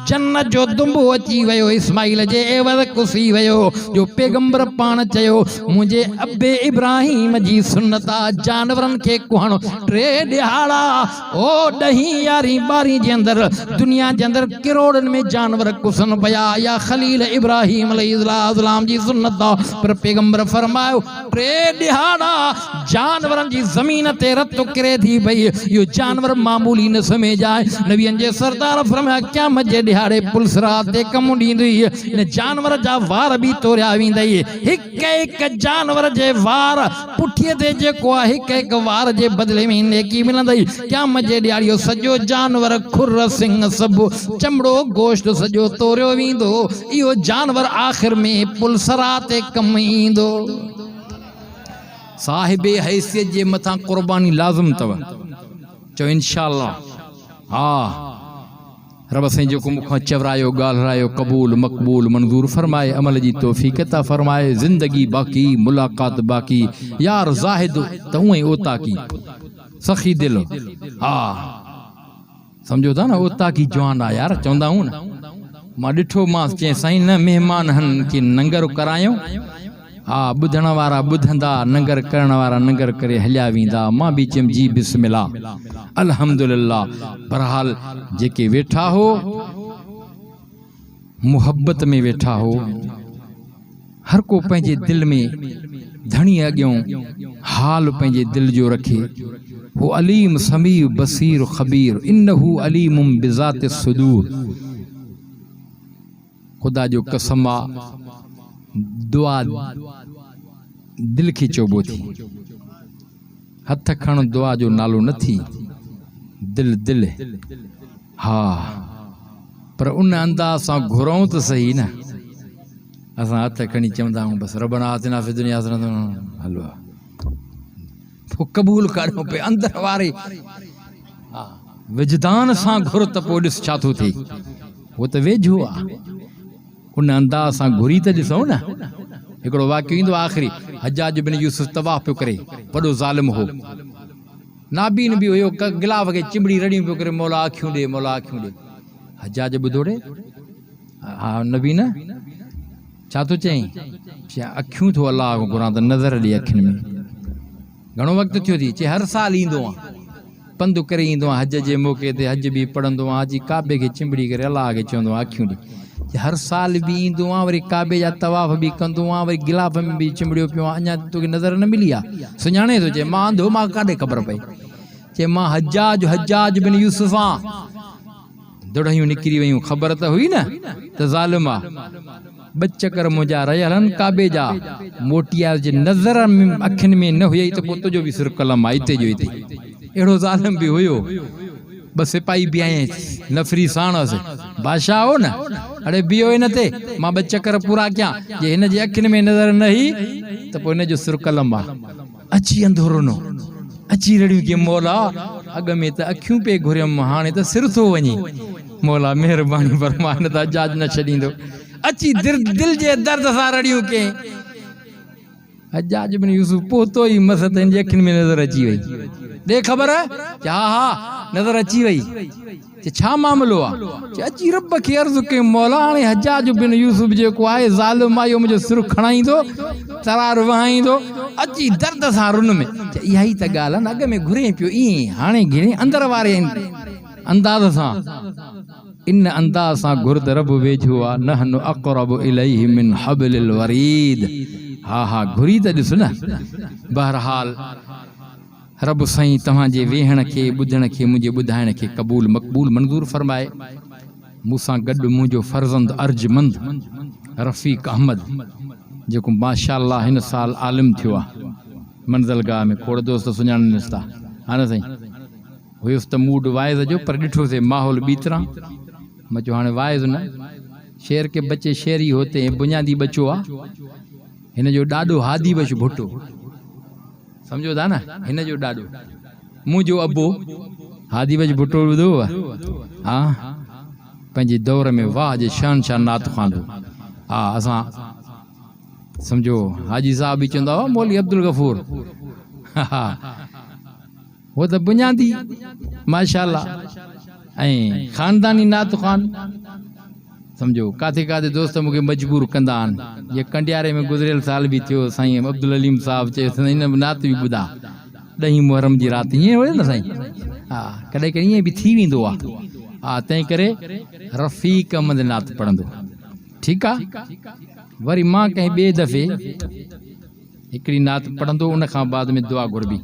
जन्नत जो दुंबो अची वियो इस्माइल जे एवज़ कुसी वियो जो पैगंबर पाण चयो मुंहिंजे अबे इब्राहिम जी सुन्नत आहे जानवरनि खे कुहणो। 3 ॾिहाड़ा ओ 10 11 12 जे अंदरि दुनिया जे अंदरि करोड़नि में जानवर कुसन पिया या खलील इब्राहिम अलैहिस्सलाम जी सुन्नत आहे। पर पैगंबर फरमायो 3 ॾिहाड़ा जानवरनि जी ज़मीन ते रत किरे थी पई। इहो जानवर मामूली न समेझाए। नबियनि जे सरदार फरमाया क़यामत जे ॾिहाड़े पुलिसरात ते कमु ॾींदी इन जानवर जा वार बि तोड़िया वेंदई। हिक हिक जानवर जे वार पुठीअ ते जेको आहे हिक हिक वार जे बदिले में नेकी मिलंदई। क़यामत जे ॾिहाड़े सॼो जानवर खुर सिंह सभु चमड़ो गोश्त सॼो तोड़ियो वेंदो। इहो जानवर आख़िर में पुलिसरात ते कमु ईंदो। साहिबे हैसियत जे मथां क़ुर्बानी लाज़िम अथव। चओ इंशाअल्लाह हा रब साईं जेको मूंखां चवरायो ॻाल्हायो क़बूल मक़बूल मंज़ूर फरमाए अमल जी तौफ़ीक़ अता फरमाए। ज़िंदगी बाक़ी मुलाक़ात बाक़ी यार ज़ाहिद त उएं ओता की सखी दिल हा सम्झो था न ओता की जवान आहे यार चवंदा आहियूं न। मां ॾिठो मां चई साईं न महिमान हन खे नंगर करायूं हा ॿुधण वारा ॿुधंदा नंगर करण वारा नंगर करे हलिया वेंदा। मां बि चयुमि जी बिस्मिल्लाह अल्हम्दुलिल्लाह। बहरहाल जेके वेठा हो मुहब्बत में वेठा हो। हर को पंहिंजे दिल में धणी अॻियों हाल पंहिंजे दिल जो रखे। हो अलीम समीर बसीर ख़बीर इन्नहु अलीमुम बिज़ाति सुदूर। खुदा जो कसम आहे दुआ दिल खे चोबो थी। हथ खण दुआ जो नालो न थी दिल दिल हा। पर उन अंदाज़ सां घुरूं त सही न। असां हथ खणी चवंदा आहियूं बसि रबना आतिना फ़िद दुनिया हसनतन हलो पोइ क़बूल करियो पे अंदर वारे विजदान सां घुर त पोइ ॾिस छा थो थिए। उहो त वेझो आहे। उन अंदाज़ सां घुरी त ॾिसो न। हिकिड़ो वाक़ियो ईंदो आख़िरी हज्जाज बिन यूसुफ तबाह पियो करे वॾो ज़ालिम हो। नाबीन बि हुयो गिलाफ खे चिमड़ी रड़ियूं पियो करे मौला अखियूं ॾे मौला अखियूं ॾे। हज्जाज ॿुधो ॾे हा नबी न छा थो चई अखियूं थो अलाह घुरां त नज़र ॾे अखियुनि में। घणो वक़्तु थियो थी चए हर साल ईंदो आहे पंधु करे ईंदो आहे हज जे मौक़े ते हज बि पढ़ंदो आहे अची काबे खे चिंबड़ी करे अलाह खे चवंदो आहे अखियूं ॾे। हर साल बि ईंदो आहे वरी काबे जा तवाफ़ बि कंदो आहे वरी गिलाफ में बि चिंबड़ियो पियो आहे। अञा तोखे नज़र न मिली आहे सुञाणे थो चए मां अंधो मां काॾे ख़बर पई। चे मां हज्जाज बिन यूसुफा दुढ़ियूं निकिरी वयूं ख़बर त हुई न त ज़ालिम आ बचकर मुंहिंजा रहियल आहिनि काबे जा मोटिया जे नज़र में अखियुनि में न हुई त पोइ तुंहिंजो बि सिर कलम आहे हिते जो हिते अहिड़ो ज़ालिम बि हुयो बस सिपाही बि आए नफ़री साणस बादशाह हो न अड़े बीहो हिन ते मां ॿ चकर पूरा कयां जे हिन जे अखियुनि में नज़र न हुई त पोइ हिन जो सिर कलम आहे अची अंधोरो न अची रड़ियूं की मौला अॻ में त अखियूं पे घुरियमि हाणे त सिर थो वञे मौला महिरबानी फरमा हिन त हजाज न छॾींदो अची दिल जे दर्द सां रड़ियूं के हजाज बिन यूसुफ पहुतो ई मस त हिन जे अखियुनि में नज़र अची वई दे ख़बर हा हा नज़र अची वई चे छा मामलो आहे चे अची रब खे अर्ज़ कयो मौला हाणे हजाज बिन यूसुफ जेको आहे ज़ालिम आहे मुंहिंजो सिर खणाईंदो तरार वहाईंदो अची दर्द सां रुन में इहा ई त ॻाल्हि आहे न अॻ में घुरे पियो ईअं हाणे घिरे अंदर वारे अंदाज़ सां इन अंदाज़ सां घुरद रब वेझो आहे नहनु अक़रबु इलैहि मिन हब्लिल वरीद हा हा घुरी त ॾिस न बहरहाल रब साईं तव्हांजे वेहण खे ॿुधण खे मुंहिंजे ॿुधाइण खे क़बूल मक़बूल मंज़ूर फरमाए मूंसां गॾु मुंहिंजो फर्ज़ंद अर्जमंद रफ़ीक अहमद जेको माशाअल्लाह हिन साल आलिम थियो आहे मंज़िलगाह में खोड़ दोस्त सुञाणनिस था हा न साईं हुयुसि त मूड वाइज़ जो पर ॾिठोसीं माहौल ॿी तरह मां चयो हाणे वाइज़ न शेर के बचे शेरी होते बुनियादी बचो आहे हिन जो ॾाढो हादी बच भुट्टो समझो था न हिन जो ॾाढो मुंहिंजो अबो हादी बच भुट्टो ॿुधो हा पंहिंजे दौर में वाह जे शहनशाह नात ख़्वान हा असां समझो हाजी साहब बि चवंदा हुआ मौली अब्दुल गफूर हा वो तो बुनियादी माशाअल्लाह ऐं ख़ानदानी नात ख़ान समझो काथे काथे दोस्त मूंखे मजबूर कंदा आहिनि ये कंडियारे में गुज़रियल साल बि थियो साईं अब्दुल अलीम साहब चयो हिन नात बि ॿुधा 10 मुहर्रम जी राति ईअं हुयो न साईं हा कॾहिं कॾहिं ईअं बि थी वेंदो आहे हा तंहिं करे रफ़ीक अहमद नात पढ़ंदो ठीकु आहे वरी मां कंहिं ॿिए दफ़े हिकिड़ी नात पढ़ंदो उन खां बाद में दुआ घुरबी